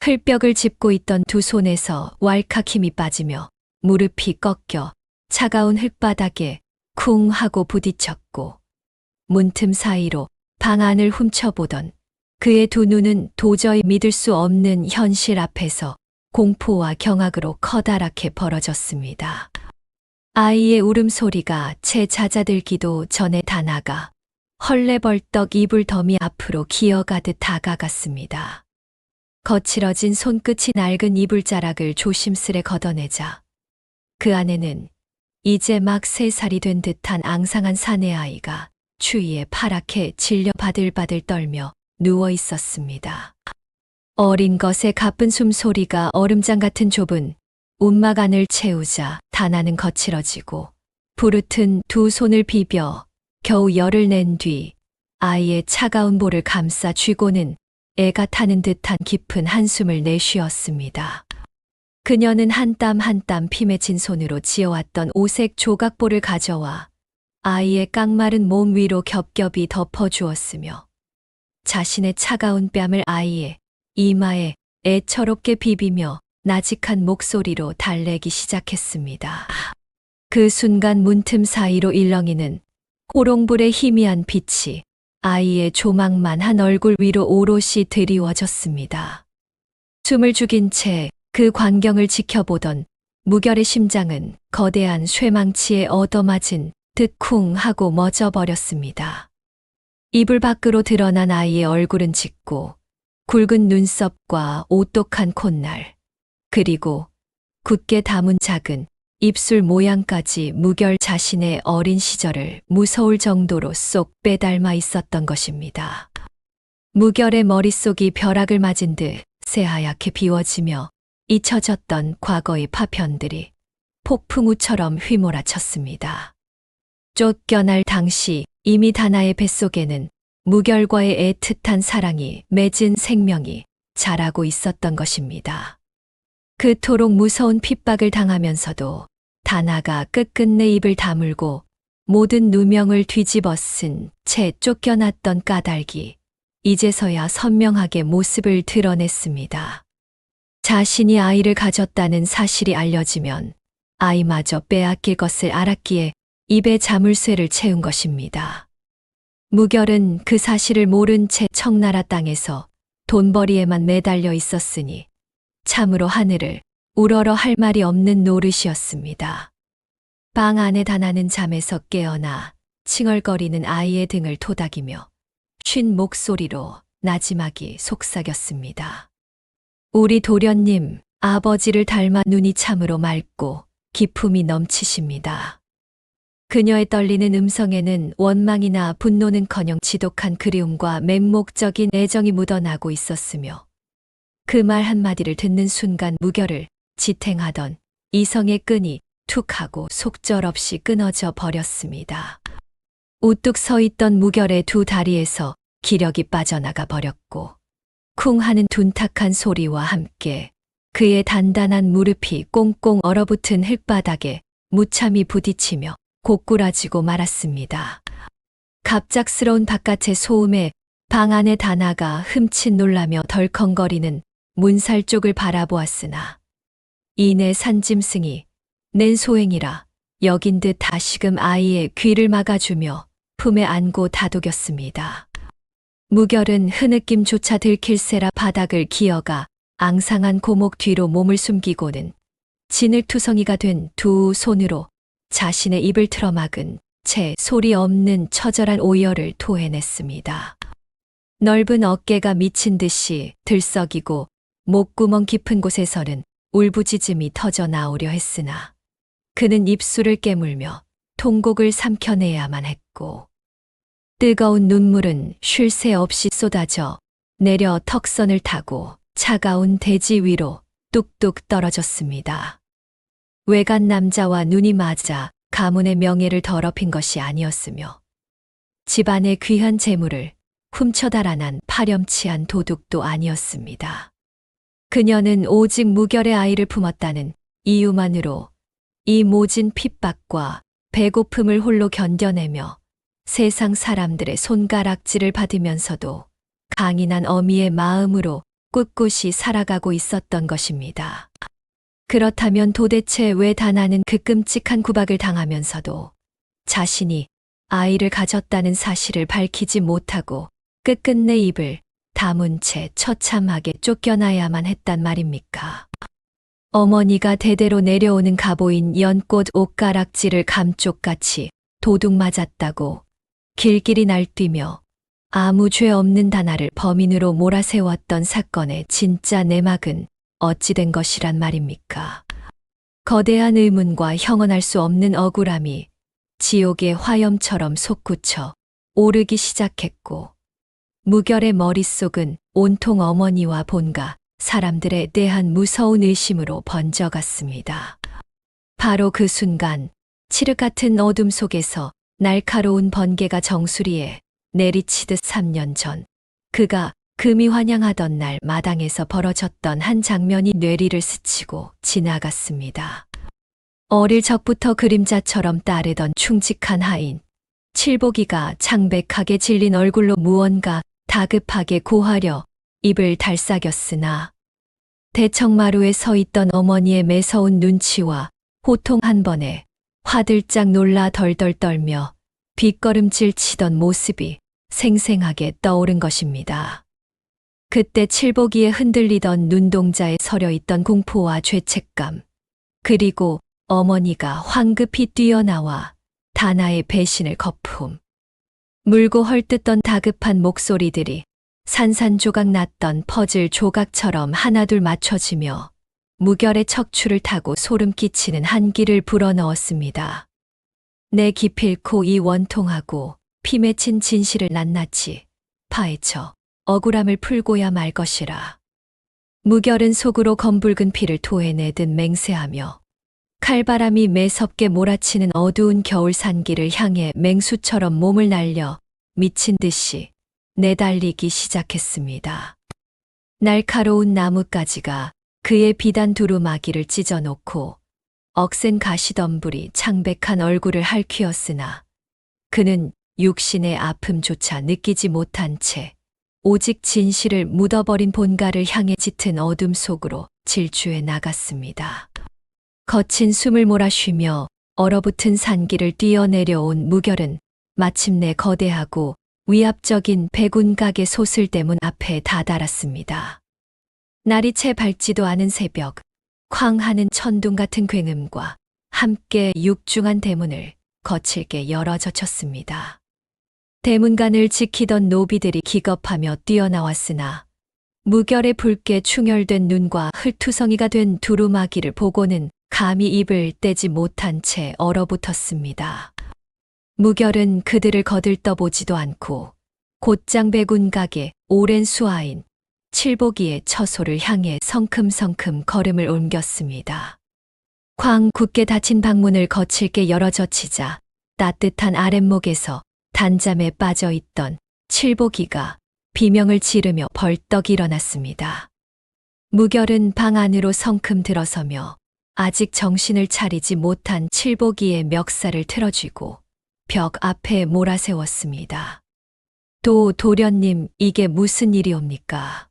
흙벽을 짚고 있던 두 손에서 왈칵 힘이 빠지며 무릎이 꺾여 차가운 흙바닥에 쿵 하고 부딪혔고 문틈 사이로 방 안을 훔쳐보던 그의 두 눈은 도저히 믿을 수 없는 현실 앞에서 공포와 경악으로 커다랗게 벌어졌습니다. 아이의 울음소리가 채 잦아들기도 전에 다나가 헐레벌떡 이불 더미 앞으로 기어가듯 다가갔습니다. 거칠어진 손끝이 낡은 이불자락을 조심스레 걷어내자 그 안에는 이제 막 3살이 된 듯한 앙상한 사내 아이가 추위에 파랗게 질려 바들바들 떨며 누워 있었습니다. 어린 것의 가쁜 숨소리가 얼음장 같은 좁은 움막 안을 채우자 다나는 거칠어지고 부르튼 두 손을 비벼 겨우 열을 낸 뒤 아이의 차가운 볼을 감싸 쥐고는 애가 타는 듯한 깊은 한숨을 내쉬었습니다. 그녀는 한 땀 한 땀 피맺힌 손으로 지어왔던 오색 조각볼을 가져와 아이의 깡마른 몸 위로 겹겹이 덮어주었으며 자신의 차가운 뺨을 아이의 이마에 애처롭게 비비며 나직한 목소리로 달래기 시작했습니다. 그 순간 문틈 사이로 일렁이는 호롱불의 희미한 빛이 아이의 조망만한 얼굴 위로 오롯이 드리워졌습니다. 숨을 죽인 채 그 광경을 지켜보던 무결의 심장은 거대한 쇠망치에 얻어맞은 듯 쿵 하고 멎어버렸습니다. 이불 밖으로 드러난 아이의 얼굴은 짙고 굵은 눈썹과 오똑한 콧날, 그리고 굳게 담은 작은 입술 모양까지 무결 자신의 어린 시절을 무서울 정도로 쏙 빼닮아 있었던 것입니다. 무결의 머릿속이 벼락을 맞은 듯 새하얗게 비워지며 잊혀졌던 과거의 파편들이 폭풍우처럼 휘몰아쳤습니다. 쫓겨날 당시 이미 다나의 뱃속에는 무결과의 애틋한 사랑이 맺은 생명이 자라고 있었던 것입니다. 그토록 무서운 핍박을 당하면서도 다나가 끝끝내 입을 다물고 모든 누명을 뒤집어 쓴 채 쫓겨났던 까닭이 이제서야 선명하게 모습을 드러냈습니다. 자신이 아이를 가졌다는 사실이 알려지면 아이마저 빼앗길 것을 알았기에 입에 자물쇠를 채운 것입니다. 무결은 그 사실을 모른 채 청나라 땅에서 돈벌이에만 매달려 있었으니 참으로 하늘을 우러러 할 말이 없는 노릇이었습니다. 방 안에 다나는 잠에서 깨어나 칭얼거리는 아이의 등을 토닥이며 쉰 목소리로 나지막이 속삭였습니다. 우리 도련님, 아버지를 닮아 눈이 참으로 맑고 기품이 넘치십니다. 그녀의 떨리는 음성에는 원망이나 분노는커녕 지독한 그리움과 맹목적인 애정이 묻어나고 있었으며 그 말 한마디를 듣는 순간 무결을 지탱하던 이성의 끈이 툭 하고 속절없이 끊어져 버렸습니다. 우뚝 서 있던 무결의 두 다리에서 기력이 빠져나가 버렸고 쿵 하는 둔탁한 소리와 함께 그의 단단한 무릎이 꽁꽁 얼어붙은 흙바닥에 무참히 부딪히며 고꾸라지고 말았습니다. 갑작스러운 바깥의 소음에 방 안의 다나가 흠칫 놀라며 덜컹거리는 문살 쪽을 바라보았으나 이내 산짐승이 낸 소행이라 여긴 듯 다시금 아이의 귀를 막아주며 품에 안고 다독였습니다. 무결은 흐느낌조차 들킬세라 바닥을 기어가 앙상한 고목 뒤로 몸을 숨기고는 진흙투성이가 된 두 손으로 자신의 입을 틀어막은 채 소리 없는 처절한 오열을 토해냈습니다. 넓은 어깨가 미친 듯이 들썩이고 목구멍 깊은 곳에서는 울부짖음이 터져 나오려 했으나 그는 입술을 깨물며 통곡을 삼켜내야만 했고 뜨거운 눈물은 쉴 새 없이 쏟아져 내려 턱선을 타고 차가운 대지 위로 뚝뚝 떨어졌습니다. 외간 남자와 눈이 맞아 가문의 명예를 더럽힌 것이 아니었으며 집안의 귀한 재물을 훔쳐 달아난 파렴치한 도둑도 아니었습니다. 그녀는 오직 무결의 아이를 품었다는 이유만으로 이 모진 핍박과 배고픔을 홀로 견뎌내며 세상 사람들의 손가락질을 받으면서도 강인한 어미의 마음으로 꿋꿋이 살아가고 있었던 것입니다. 그렇다면 도대체 왜 다나는 그 끔찍한 구박을 당하면서도 자신이 아이를 가졌다는 사실을 밝히지 못하고 끝끝내 입을 다문 채 처참하게 쫓겨나야만 했단 말입니까? 어머니가 대대로 내려오는 가보인 연꽃 옷가락질을 감쪽같이 도둑 맞았다고 길길이 날뛰며 아무 죄 없는 다나를 범인으로 몰아세웠던 사건의 진짜 내막은 어찌 된 것이란 말입니까? 거대한 의문과 형언할 수 없는 억울함이 지옥의 화염처럼 솟구쳐 오르기 시작했고 무결의 머릿속은 온통 어머니와 본가 사람들에 대한 무서운 의심으로 번져갔습니다. 바로 그 순간 칠흑 같은 어둠 속에서 날카로운 번개가 정수리에 내리치듯 3년 전 그가 금이 환영하던 날 마당에서 벌어졌던 한 장면이 뇌리를 스치고 지나갔습니다. 어릴 적부터 그림자처럼 따르던 충직한 하인 칠복이가 창백하게 질린 얼굴로 무언가 다급하게 고하려 입을 달싹였으나 대청마루에 서 있던 어머니의 매서운 눈치와 호통 한 번에 화들짝 놀라 덜덜 떨며 뒷걸음질 치던 모습이 생생하게 떠오른 것입니다. 그때 칠복이의 흔들리던 눈동자에 서려있던 공포와 죄책감, 그리고 어머니가 황급히 뛰어나와 다나의 배신을 거품, 물고 헐뜯던 다급한 목소리들이 산산조각 났던 퍼즐 조각처럼 하나둘 맞춰지며 무결의 척추를 타고 소름 끼치는 한기를 불어넣었습니다. 내 기필코 이 원통하고 피 맺힌 진실을 낱낱이 파헤쳐 억울함을 풀고야 말 것이라. 무결은 속으로 검붉은 피를 토해내듯 맹세하며 칼바람이 매섭게 몰아치는 어두운 겨울 산길을 향해 맹수처럼 몸을 날려 미친 듯이 내달리기 시작했습니다. 날카로운 나뭇가지가 그의 비단 두루마기를 찢어놓고 억센 가시덤불이 창백한 얼굴을 핥히었으나 그는 육신의 아픔조차 느끼지 못한 채 오직 진실을 묻어버린 본가를 향해 짙은 어둠 속으로 질주해 나갔습니다. 거친 숨을 몰아쉬며 얼어붙은 산길을 뛰어내려온 무결은 마침내 거대하고 위압적인 백운각의 소슬대문 앞에 다다랐습니다. 날이 채 밝지도 않은 새벽, 쾅하는 천둥 같은 굉음과 함께 육중한 대문을 거칠게 열어 젖혔습니다. 대문간을 지키던 노비들이 기겁하며 뛰어나왔으나 무결에 붉게 충혈된 눈과 흙투성이가 된 두루마기를 보고는 감히 입을 떼지 못한 채 얼어붙었습니다. 무결은 그들을 거들떠보지도 않고 곧장 백운각의 오랜 수하인 칠보기의 처소를 향해 성큼성큼 걸음을 옮겼습니다. 쾅 굳게 닫힌 방문을 거칠게 열어젖히자 따뜻한 아랫목에서 단잠에 빠져 있던 칠보기가 비명을 지르며 벌떡 일어났습니다. 무결은 방 안으로 성큼 들어서며 아직 정신을 차리지 못한 칠보기의 멱살을 틀어쥐고 벽 앞에 몰아세웠습니다. 도련님, 이게 무슨 일이옵니까?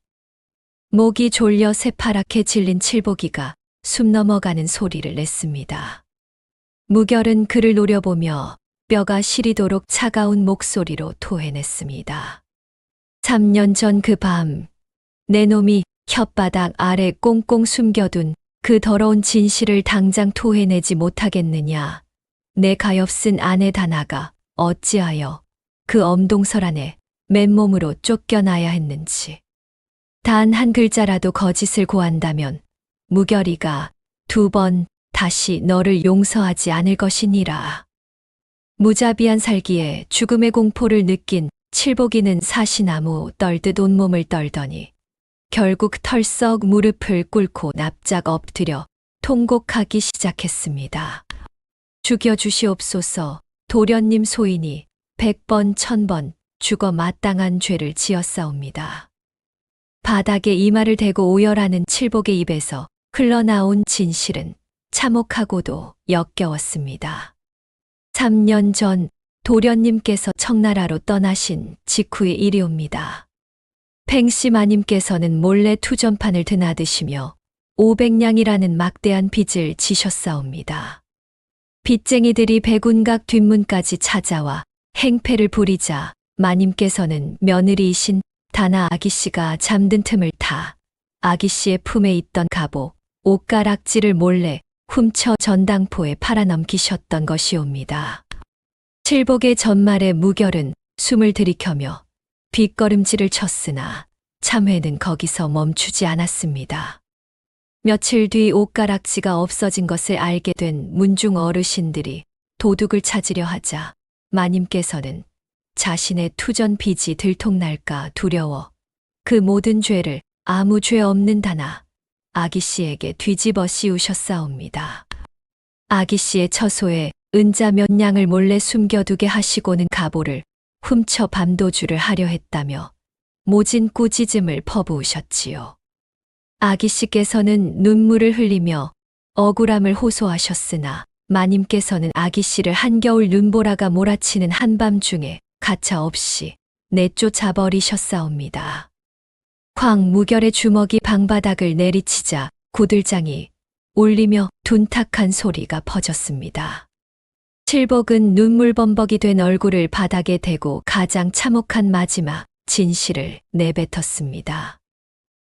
목이 졸려 새파랗게 질린 칠보기가 숨 넘어가는 소리를 냈습니다. 무결은 그를 노려보며 뼈가 시리도록 차가운 목소리로 토해냈습니다. 3년 전 그 밤, 내 놈이 혓바닥 아래 꽁꽁 숨겨둔 그 더러운 진실을 당장 토해내지 못하겠느냐. 내 가엾은 아내 다나가 어찌하여 그 엄동설 안에 맨몸으로 쫓겨나야 했는지. 단 한 글자라도 거짓을 고한다면 무결이가 2번 다시 너를 용서하지 않을 것이니라. 무자비한 살기에 죽음의 공포를 느낀 칠보기는 사시나무 떨듯 온몸을 떨더니 결국 털썩 무릎을 꿇고 납작 엎드려 통곡하기 시작했습니다. 죽여주시옵소서. 도련님 소인이 100번 1000번 죽어 마땅한 죄를 지었사옵니다. 바닥에 이마를 대고 오열하는 칠복의 입에서 흘러나온 진실은 참혹하고도 역겨웠습니다. 3년 전 도련님께서 청나라로 떠나신 직후의 일이옵니다. 팽씨 마님께서는 몰래 투전판을 드나드시며 500냥이라는 막대한 빚을 지셨사옵니다. 빚쟁이들이 백운각 뒷문까지 찾아와 행패를 부리자 마님께서는 며느리이신 다나 아기씨가 잠든 틈을 타 아기씨의 품에 있던 갑옷, 옷가락지를 몰래 훔쳐 전당포에 팔아넘기셨던 것이옵니다. 칠복의 전말에 무결은 숨을 들이켜며 뒷걸음질을 쳤으나 참회는 거기서 멈추지 않았습니다. 며칠 뒤 옷가락지가 없어진 것을 알게 된 문중 어르신들이 도둑을 찾으려 하자 마님께서는 자신의 투전 빚이 들통날까 두려워 그 모든 죄를 아무 죄 없는 다나 아기씨에게 뒤집어 씌우셨사옵니다. 아기씨의 처소에 은자 몇 냥을 몰래 숨겨두게 하시고는 갑오를 훔쳐 밤도주를 하려 했다며 모진 꾸짖음을 퍼부으셨지요. 아기씨께서는 눈물을 흘리며 억울함을 호소하셨으나 마님께서는 아기씨를 한겨울 눈보라가 몰아치는 한밤중에 가차없이 내쫓아 버리셨사옵니다. 쾅 무결의 주먹이 방바닥을 내리치자 구들장이 울리며 둔탁한 소리가 퍼졌습니다. 칠복은 눈물범벅이 된 얼굴을 바닥에 대고 가장 참혹한 마지막 진실을 내뱉었습니다.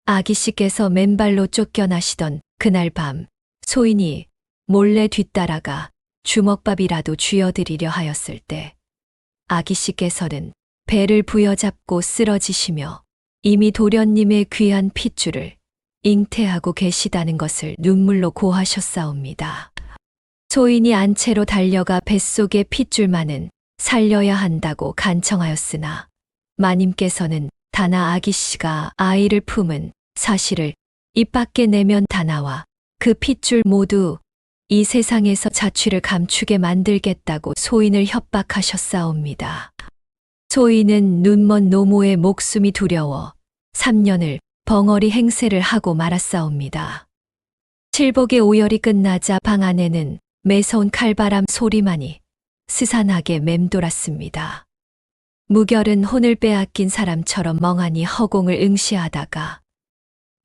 아기씨께서 맨발로 쫓겨나시던 그날 밤 소인이 몰래 뒤따라가 주먹밥이라도 쥐어드리려 하였을 때 아기씨께서는 배를 부여잡고 쓰러지시며 이미 도련님의 귀한 핏줄을 잉태하고 계시다는 것을 눈물로 고하셨사옵니다. 소인이 안채로 달려가 뱃속의 핏줄만은 살려야 한다고 간청하였으나 마님께서는 다나 아기씨가 아이를 품은 사실을 입 밖에 내면 다나와 그 핏줄 모두 이 세상에서 자취를 감추게 만들겠다고 소인을 협박하셨사옵니다. 소인은 눈먼 노모의 목숨이 두려워 3년을 벙어리 행세를 하고 말았사옵니다. 칠복의 오열이 끝나자 방 안에는 매서운 칼바람 소리만이 스산하게 맴돌았습니다. 무결은 혼을 빼앗긴 사람처럼 멍하니 허공을 응시하다가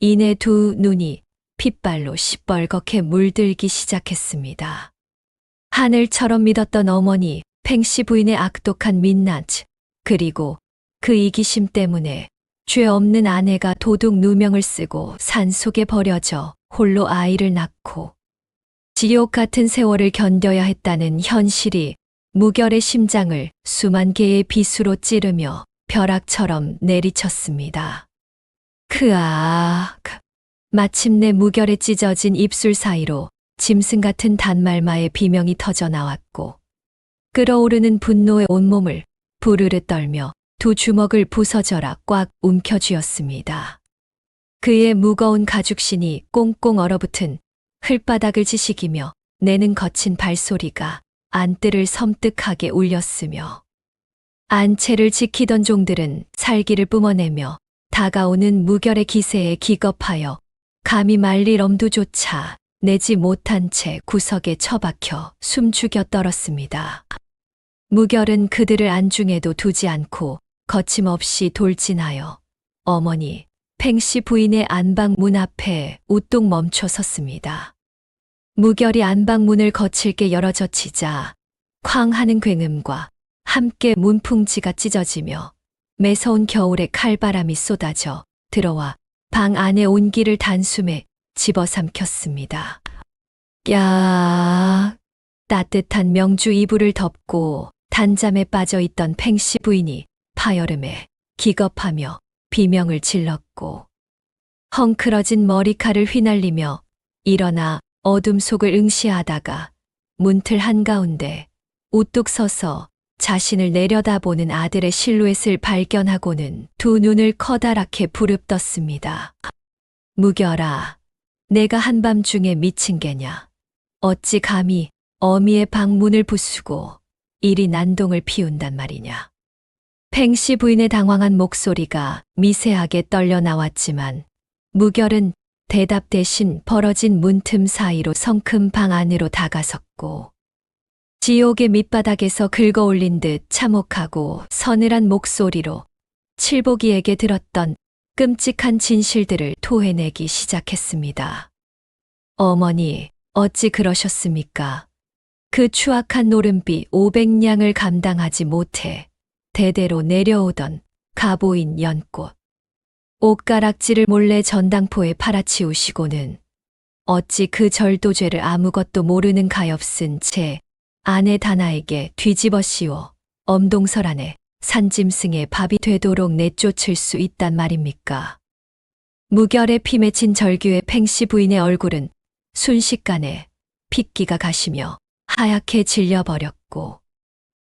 이내 두 눈이 핏발로 시뻘겋게 물들기 시작했습니다. 하늘처럼 믿었던 어머니 팽씨 부인의 악독한 민낯, 그리고 그 이기심 때문에 죄 없는 아내가 도둑 누명을 쓰고 산속에 버려져 홀로 아이를 낳고 지옥 같은 세월을 견뎌야 했다는 현실이 무결의 심장을 수만 개의 빗으로 찌르며 벼락처럼 내리쳤습니다. 마침내 무결에 찢어진 입술 사이로 짐승 같은 단말마의 비명이 터져 나왔고 끓어오르는 분노의 온몸을 부르르 떨며 두 주먹을 부서져라 꽉 움켜쥐었습니다. 그의 무거운 가죽신이 꽁꽁 얼어붙은 흙바닥을 지식이며 내는 거친 발소리가 안뜰을 섬뜩하게 울렸으며 안채를 지키던 종들은 살기를 뿜어내며 다가오는 무결의 기세에 기겁하여 감히 말릴 엄두조차 내지 못한 채 구석에 처박혀 숨죽여 떨었습니다. 무결은 그들을 안중에도 두지 않고 거침없이 돌진하여 어머니 팽씨 부인의 안방 문 앞에 우뚝 멈춰 섰습니다. 무결이 안방 문을 거칠게 열어젖히자 쾅 하는 굉음과 함께 문풍지가 찢어지며 매서운 겨울의 칼바람이 쏟아져 들어와 방 안의 온기를 단숨에 집어삼켰습니다. 야! 따뜻한 명주 이불을 덮고 단잠에 빠져있던 팽씨 부인이 파여름에 기겁하며 비명을 질렀고 헝클어진 머리칼을 휘날리며 일어나 어둠 속을 응시하다가 문틀 한가운데 우뚝 서서 자신을 내려다보는 아들의 실루엣을 발견하고는 두 눈을 커다랗게 부릅떴습니다. 무결아, 내가 한밤중에 미친 개냐. 어찌 감히 어미의 방 문을 부수고 이리 난동을 피운단 말이냐. 팽씨 부인의 당황한 목소리가 미세하게 떨려 나왔지만 무결은 대답 대신 벌어진 문틈 사이로 성큼 방 안으로 다가섰고 지옥의 밑바닥에서 긁어올린 듯 참혹하고 서늘한 목소리로 칠복이에게 들었던 끔찍한 진실들을 토해내기 시작했습니다. 어머니, 어찌 그러셨습니까? 그 추악한 노름비 500냥을 감당하지 못해 대대로 내려오던 가보인 연꽃. 옷가락지를 몰래 전당포에 팔아치우시고는 어찌 그 절도죄를 아무것도 모르는 가엾은 채 아내 다나에게 뒤집어 씌워 엄동설 안에 산짐승의 밥이 되도록 내쫓을 수 있단 말입니까? 무결에 피 맺힌 절규의 팽씨 부인의 얼굴은 순식간에 핏기가 가시며 하얗게 질려버렸고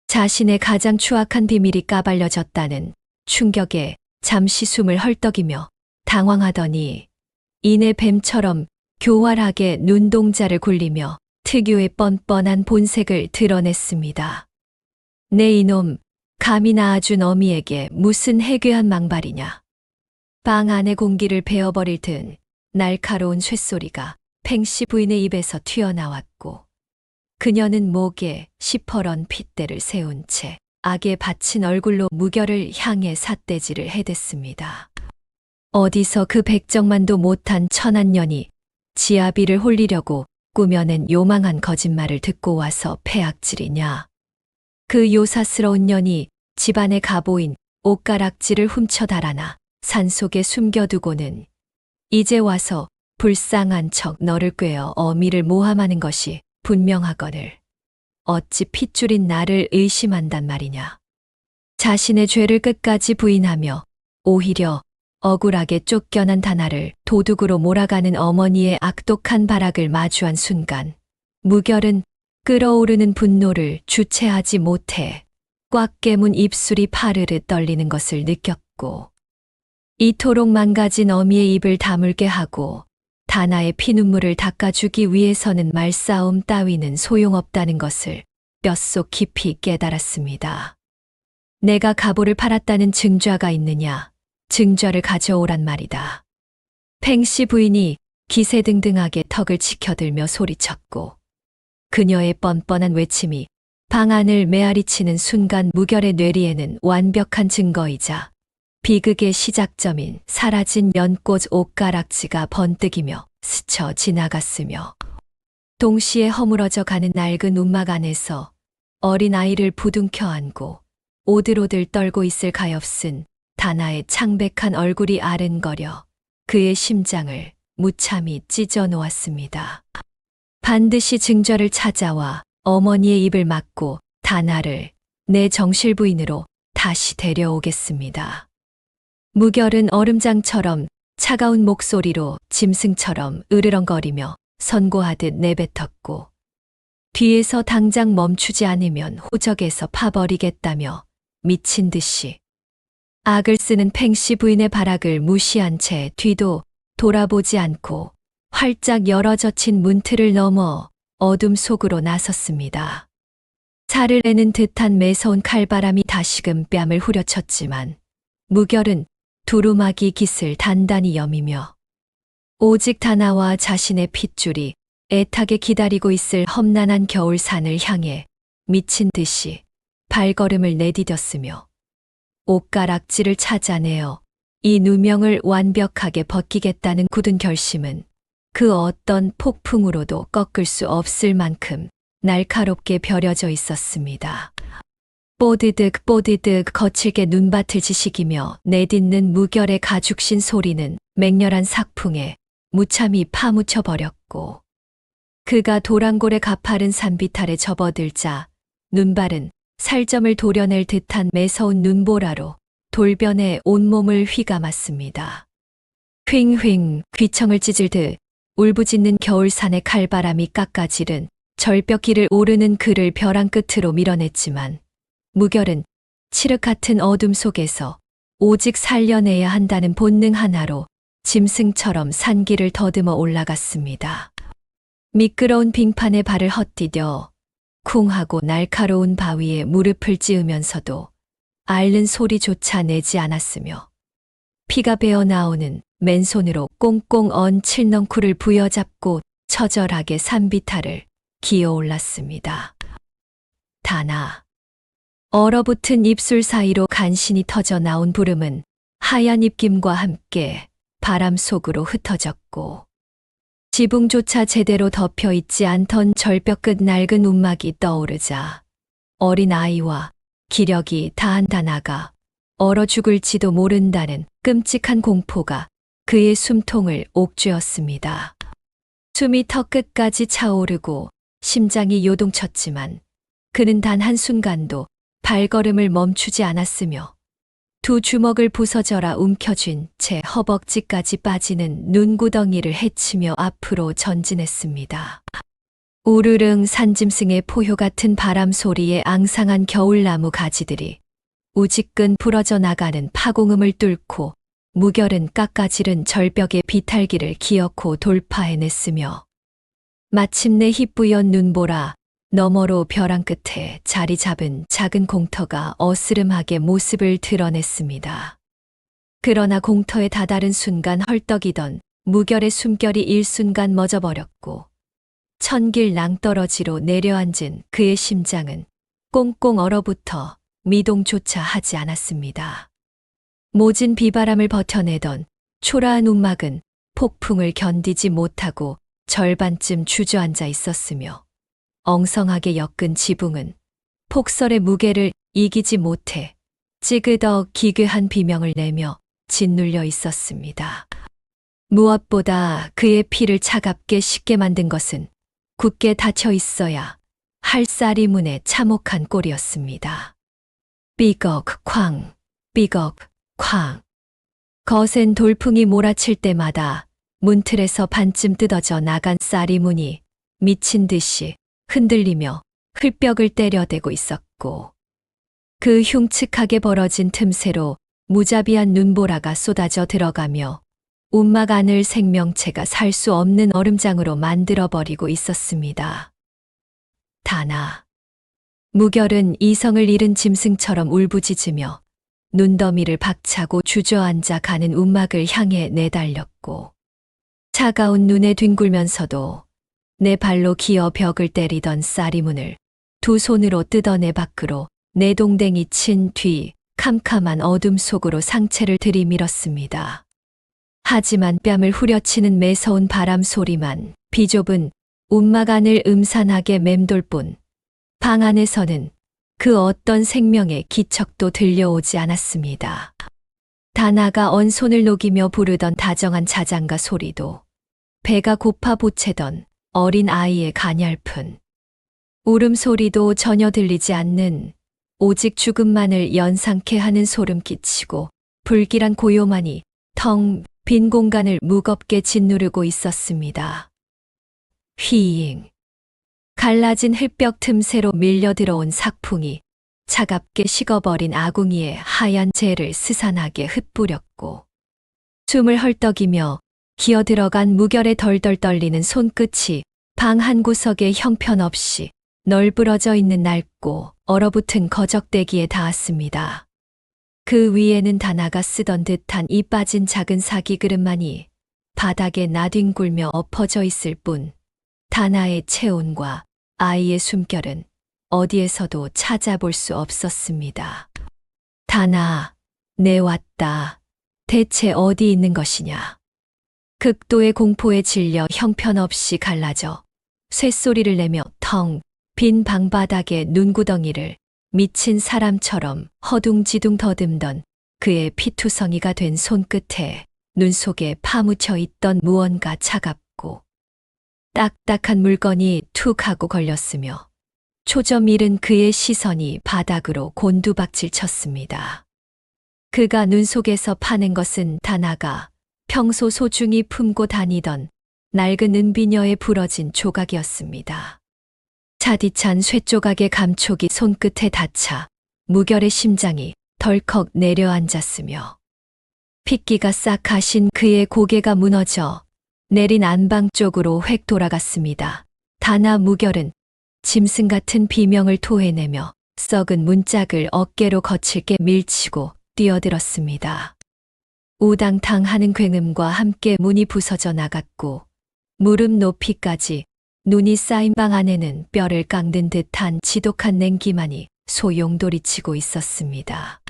자신의 가장 추악한 비밀이 까발려졌다는 충격에 잠시 숨을 헐떡이며 당황하더니 이내 뱀처럼 교활하게 눈동자를 굴리며 특유의 뻔뻔한 본색을 드러냈습니다. 내 이놈, 감히 낳아준 어미에게 무슨 해괴한 망발이냐. 방 안의 공기를 베어버릴 듯 날카로운 쇳소리가 팽씨 부인의 입에서 튀어나왔고 그녀는 목에 시퍼런 핏대를 세운 채 악에 받친 얼굴로 무결을 향해 삿대질을 해댔습니다. 어디서 그 백정만도 못한 천한 년이 지아비를 홀리려고 꾸며낸 요망한 거짓말을 듣고 와서 패악질이냐. 그 요사스러운 년이 집안의 가보인 옷가락지를 훔쳐 달아나 산속에 숨겨두고는 이제 와서 불쌍한 척 너를 꿰어 어미를 모함하는 것이 분명하거늘 어찌 핏줄인 나를 의심한단 말이냐. 자신의 죄를 끝까지 부인하며 오히려 억울하게 쫓겨난 다나를 도둑으로 몰아가는 어머니의 악독한 발악을 마주한 순간 무결은 끓어오르는 분노를 주체하지 못해 꽉 깨문 입술이 파르르 떨리는 것을 느꼈고 이토록 망가진 어미의 입을 다물게 하고 다나의 피눈물을 닦아주기 위해서는 말싸움 따위는 소용없다는 것을 뼛속 깊이 깨달았습니다. 내가 가보를 팔았다는 증좌가 있느냐? 증좌를 가져오란 말이다. 팽씨 부인이 기세등등하게 턱을 치켜들며 소리쳤고 그녀의 뻔뻔한 외침이 방 안을 메아리치는 순간 무결의 뇌리에는 완벽한 증거이자 비극의 시작점인 사라진 연꽃 옷가락지가 번뜩이며 스쳐 지나갔으며 동시에 허물어져 가는 낡은 움막 안에서 어린 아이를 부둥켜 안고 오들오들 떨고 있을 가엾은 다나의 창백한 얼굴이 아른거려 그의 심장을 무참히 찢어 놓았습니다. 반드시 증조를 찾아와 어머니의 입을 막고 다나를 내 정실부인으로 다시 데려오겠습니다. 무결은 얼음장처럼 차가운 목소리로 짐승처럼 으르렁거리며 선고하듯 내뱉었고 뒤에서 당장 멈추지 않으면 호적에서 파버리겠다며 미친 듯이 악을 쓰는 팽씨 부인의 발악을 무시한 채 뒤도 돌아보지 않고 활짝 열어젖힌 문틀을 넘어 어둠 속으로 나섰습니다. 살을 내는 듯한 매서운 칼바람이 다시금 뺨을 후려쳤지만 무결은 두루마기 깃을 단단히 여미며 오직 다나와 자신의 핏줄이 애타게 기다리고 있을 험난한 겨울산을 향해 미친 듯이 발걸음을 내디뎠으며 옷가락질을 찾아내어 이 누명을 완벽하게 벗기겠다는 굳은 결심은 그 어떤 폭풍으로도 꺾을 수 없을 만큼 날카롭게 벼려져 있었습니다. 뽀드득 뽀드득 거칠게 눈밭을 지식이며 내딛는 무결의 가죽신 소리는 맹렬한 삭풍에 무참히 파묻혀 버렸고 그가 도랑골의 가파른 산비탈에 접어들자 눈발은 살점을 도려낼 듯한 매서운 눈보라로 돌변에 온몸을 휘감았습니다. 휑휑 귀청을 찢을 듯 울부짖는 겨울산의 칼바람이 깎아지른 절벽길을 오르는 그를 벼랑 끝으로 밀어냈지만 무결은 칠흑 같은 어둠 속에서 오직 살려내야 한다는 본능 하나로 짐승처럼 산길을 더듬어 올라갔습니다. 미끄러운 빙판에 발을 헛디뎌 쿵하고 날카로운 바위에 무릎을 찌으면서도 앓는 소리조차 내지 않았으며 피가 배어 나오는 맨손으로 꽁꽁 언 칠넝쿨을 부여잡고 처절하게 산비탈을 기어 올랐습니다. 다나. 얼어붙은 입술 사이로 간신히 터져 나온 부름은 하얀 입김과 함께 바람 속으로 흩어졌고 지붕조차 제대로 덮여 있지 않던 절벽 끝 낡은 움막이 떠오르자 어린 아이와 기력이 다한 다나가 얼어 죽을지도 모른다는 끔찍한 공포가 그의 숨통을 옥죄었습니다. 숨이 턱 끝까지 차오르고 심장이 요동쳤지만 그는 단 한순간도 발걸음을 멈추지 않았으며 두 주먹을 부서져라 움켜쥔 채 허벅지까지 빠지는 눈구덩이를 헤치며 앞으로 전진했습니다. 우르릉 산짐승의 포효 같은 바람 소리에 앙상한 겨울나무 가지들이 우지끈 부러져 나가는 파공음을 뚫고 무결은 깎아지른 절벽의 비탈기를 기어코 돌파해냈으며 마침내 희뿌연 눈보라 너머로 벼랑 끝에 자리 잡은 작은 공터가 어스름하게 모습을 드러냈습니다. 그러나 공터에 다다른 순간 헐떡이던 무결의 숨결이 일순간 멎어버렸고 천길 낭떠러지로 내려앉은 그의 심장은 꽁꽁 얼어붙어 미동조차 하지 않았습니다. 모진 비바람을 버텨내던 초라한 움막은 폭풍을 견디지 못하고 절반쯤 주저앉아 있었으며 엉성하게 엮은 지붕은 폭설의 무게를 이기지 못해 찌그덕 기괴한 비명을 내며 짓눌려 있었습니다. 무엇보다 그의 피를 차갑게 식게 만든 것은 굳게 닫혀 있어야 할 쌀이문의 참혹한 꼴이었습니다. 삐걱 쾅, 삐걱 쾅. 거센 돌풍이 몰아칠 때마다 문틀에서 반쯤 뜯어져 나간 쌀이문이 미친 듯이 흔들리며 흘벽을 때려대고 있었고 그 흉측하게 벌어진 틈새로 무자비한 눈보라가 쏟아져 들어가며 움막 안을 생명체가 살 수 없는 얼음장으로 만들어버리고 있었습니다. 다나. 무결은 이성을 잃은 짐승처럼 울부짖으며 눈더미를 박차고 주저앉아 가는 움막을 향해 내달렸고 차가운 눈에 뒹굴면서도 내 발로 기어 벽을 때리던 쌀이문을 두 손으로 뜯어내 밖으로 내동댕이 친 뒤 캄캄한 어둠 속으로 상체를 들이밀었습니다. 하지만 뺨을 후려치는 매서운 바람 소리만 비좁은 움막 안을 음산하게 맴돌 뿐 방 안에서는 그 어떤 생명의 기척도 들려오지 않았습니다. 다나가 언 손을 녹이며 부르던 다정한 자장가 소리도, 배가 고파 보채던 어린 아이의 가냘픈 울음소리도 전혀 들리지 않는, 오직 죽음만을 연상케 하는 소름 끼치고 불길한 고요만이 텅 빈 공간을 무겁게 짓누르고 있었습니다. 휘잉. 갈라진 흙벽 틈새로 밀려 들어온 삭풍이 차갑게 식어버린 아궁이에 하얀 재를 스산하게 흩뿌렸고, 숨을 헐떡이며 기어들어간 무결에 덜덜 떨리는 손끝이 방 한 구석에 형편없이 널브러져 있는 낡고 얼어붙은 거적대기에 닿았습니다. 그 위에는 다나가 쓰던 듯한 이 빠진 작은 사기 그릇만이 바닥에 나뒹굴며 엎어져 있을 뿐, 다나의 체온과 아이의 숨결은 어디에서도 찾아볼 수 없었습니다. 다나, 내 왔다. 대체 어디 있는 것이냐? 극도의 공포에 질려 형편없이 갈라져 쇳소리를 내며 텅 빈 방바닥에 눈구덩이를 미친 사람처럼 허둥지둥 더듬던 그의 피투성이가 된 손끝에 눈 속에 파묻혀 있던 무언가 차갑고 딱딱한 물건이 툭 하고 걸렸으며, 초점 잃은 그의 시선이 바닥으로 곤두박질 쳤습니다. 그가 눈 속에서 파낸 것은 다나가 평소 소중히 품고 다니던 낡은 은비녀의 부러진 조각이었습니다. 차디찬 쇠조각의 감촉이 손끝에 닿자 무결의 심장이 덜컥 내려앉았으며, 핏기가 싹 가신 그의 고개가 무너져 내린 안방 쪽으로 획 돌아갔습니다. 다나 무결은 짐승 같은 비명을 토해내며 썩은 문짝을 어깨로 거칠게 밀치고 뛰어들었습니다. 우당탕 하는 굉음과 함께 문이 부서져 나갔고, 무릎 높이까지 눈이 쌓인 방 안에는 뼈를 깎는 듯한 지독한 냉기만이 소용돌이치고 있었습니다.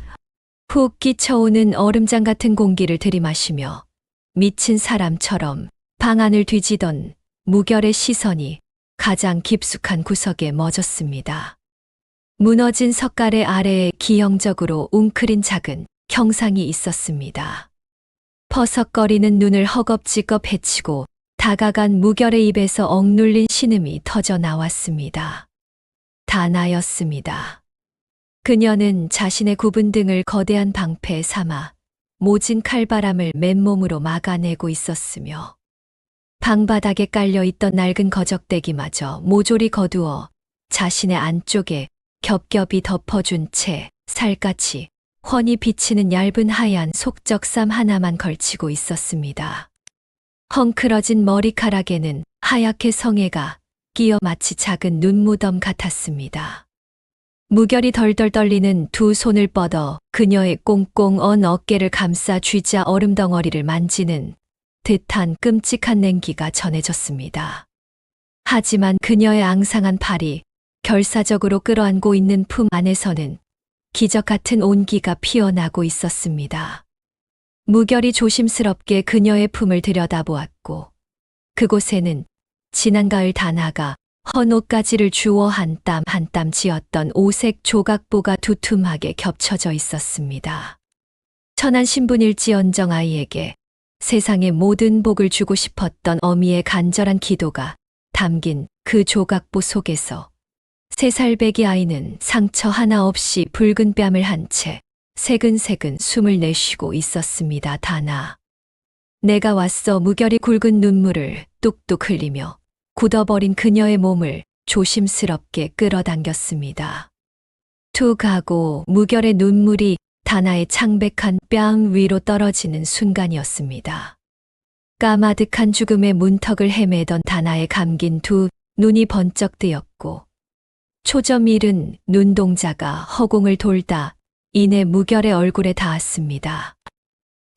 훅 끼쳐오는 얼음장 같은 공기를 들이마시며 미친 사람처럼 방 안을 뒤지던 무결의 시선이 가장 깊숙한 구석에 멎었습니다. 무너진 석가래 아래에 기형적으로 웅크린 작은 형상이 있었습니다. 퍼석거리는 눈을 허겁지겁 헤치고 다가간 무결의 입에서 억눌린 신음이 터져 나왔습니다. 다나였습니다. 그녀는 자신의 굽은 등을 거대한 방패에 삼아 모진 칼바람을 맨몸으로 막아내고 있었으며, 방바닥에 깔려있던 낡은 거적대기마저 모조리 거두어 자신의 안쪽에 겹겹이 덮어준 채 살갗이 훤히 비치는 얇은 하얀 속적삼 하나만 걸치고 있었습니다. 헝클어진 머리카락에는 하얗게 성에가 끼어 마치 작은 눈무덤 같았습니다. 무결이 덜덜 떨리는 두 손을 뻗어 그녀의 꽁꽁 언 어깨를 감싸 쥐자 얼음덩어리를 만지는 듯한 끔찍한 냉기가 전해졌습니다. 하지만 그녀의 앙상한 팔이 결사적으로 끌어안고 있는 품 안에서는 기적 같은 온기가 피어나고 있었습니다. 무결이 조심스럽게 그녀의 품을 들여다보았고, 그곳에는 지난 가을 다나가 헌옷가지를 주워 한 땀 한 땀 지었던 오색 조각보가 두툼하게 겹쳐져 있었습니다. 천한 신분일지언정 아이에게 세상의 모든 복을 주고 싶었던 어미의 간절한 기도가 담긴 그 조각보 속에서 3살배기 아이는 상처 하나 없이 붉은 뺨을 한 채 새근새근 숨을 내쉬고 있었습니다. 다나. 내가 왔어. 무결이 굵은 눈물을 뚝뚝 흘리며 굳어버린 그녀의 몸을 조심스럽게 끌어당겼습니다. 툭 하고 무결의 눈물이 다나의 창백한 뺨 위로 떨어지는 순간이었습니다. 까마득한 죽음의 문턱을 헤매던 다나의 감긴 두 눈이 번쩍 뜨였고, 초점 잃은 눈동자가 허공을 돌다 이내 무결의 얼굴에 닿았습니다.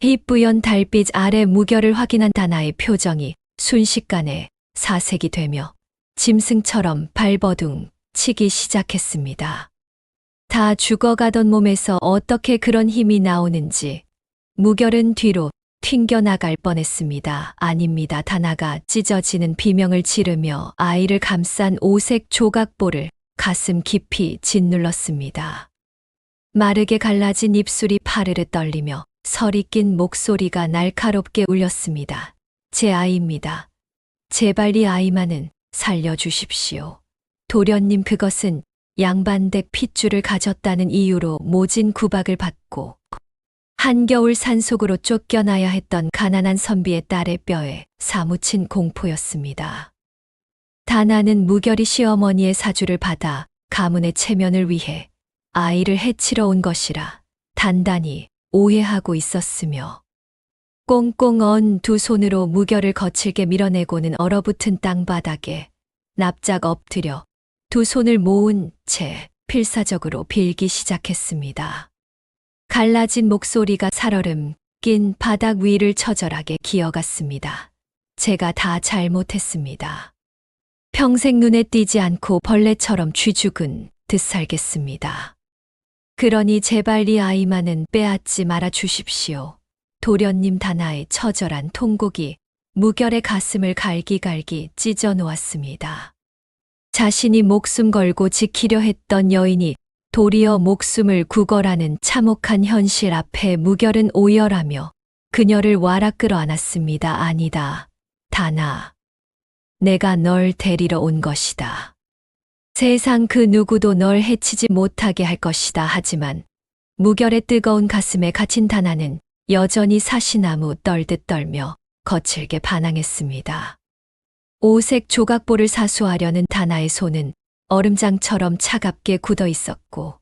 희뿌연 달빛 아래 무결을 확인한 다나의 표정이 순식간에 사색이 되며 짐승처럼 발버둥 치기 시작했습니다. 다 죽어가던 몸에서 어떻게 그런 힘이 나오는지 무결은 뒤로 튕겨나갈 뻔했습니다. 아닙니다. 다나가 찢어지는 비명을 지르며 아이를 감싼 오색 조각보를 가슴 깊이 짓눌렀습니다. 마르게 갈라진 입술이 파르르 떨리며 설이 낀 목소리가 날카롭게 울렸습니다. 제 아이입니다. 제발 이 아이만은 살려주십시오. 도련님, 그것은 양반댁 핏줄을 가졌다는 이유로 모진 구박을 받고 한겨울 산속으로 쫓겨나야 했던 가난한 선비의 딸의 뼈에 사무친 공포였습니다. 다나는 무결히 시어머니의 사주를 받아 가문의 체면을 위해 아이를 해치러 온 것이라 단단히 오해하고 있었으며 꽁꽁 언 두 손으로 무결을 거칠게 밀어내고는 얼어붙은 땅바닥에 납작 엎드려 두 손을 모은 채 필사적으로 빌기 시작했습니다. 갈라진 목소리가 살얼음 낀 바닥 위를 처절하게 기어갔습니다. 제가 다 잘못했습니다. 평생 눈에 띄지 않고 벌레처럼 쥐죽은 듯 살겠습니다. 그러니 제발 이 아이만은 빼앗지 말아 주십시오. 도련님, 다나의 처절한 통곡이 무결의 가슴을 갈기갈기 찢어 놓았습니다. 자신이 목숨 걸고 지키려 했던 여인이 도리어 목숨을 구걸하는 참혹한 현실 앞에 무결은 오열하며 그녀를 와라 끌어안았습니다. 아니다, 다나. 내가 널 데리러 온 것이다. 세상 그 누구도 널 해치지 못하게 할 것이다. 하지만 무결의 뜨거운 가슴에 갇힌 다나는 여전히 사시나무 떨듯 떨며 거칠게 반항했습니다. 오색 조각볼을 사수하려는 다나의 손은 얼음장처럼 차갑게 굳어 있었고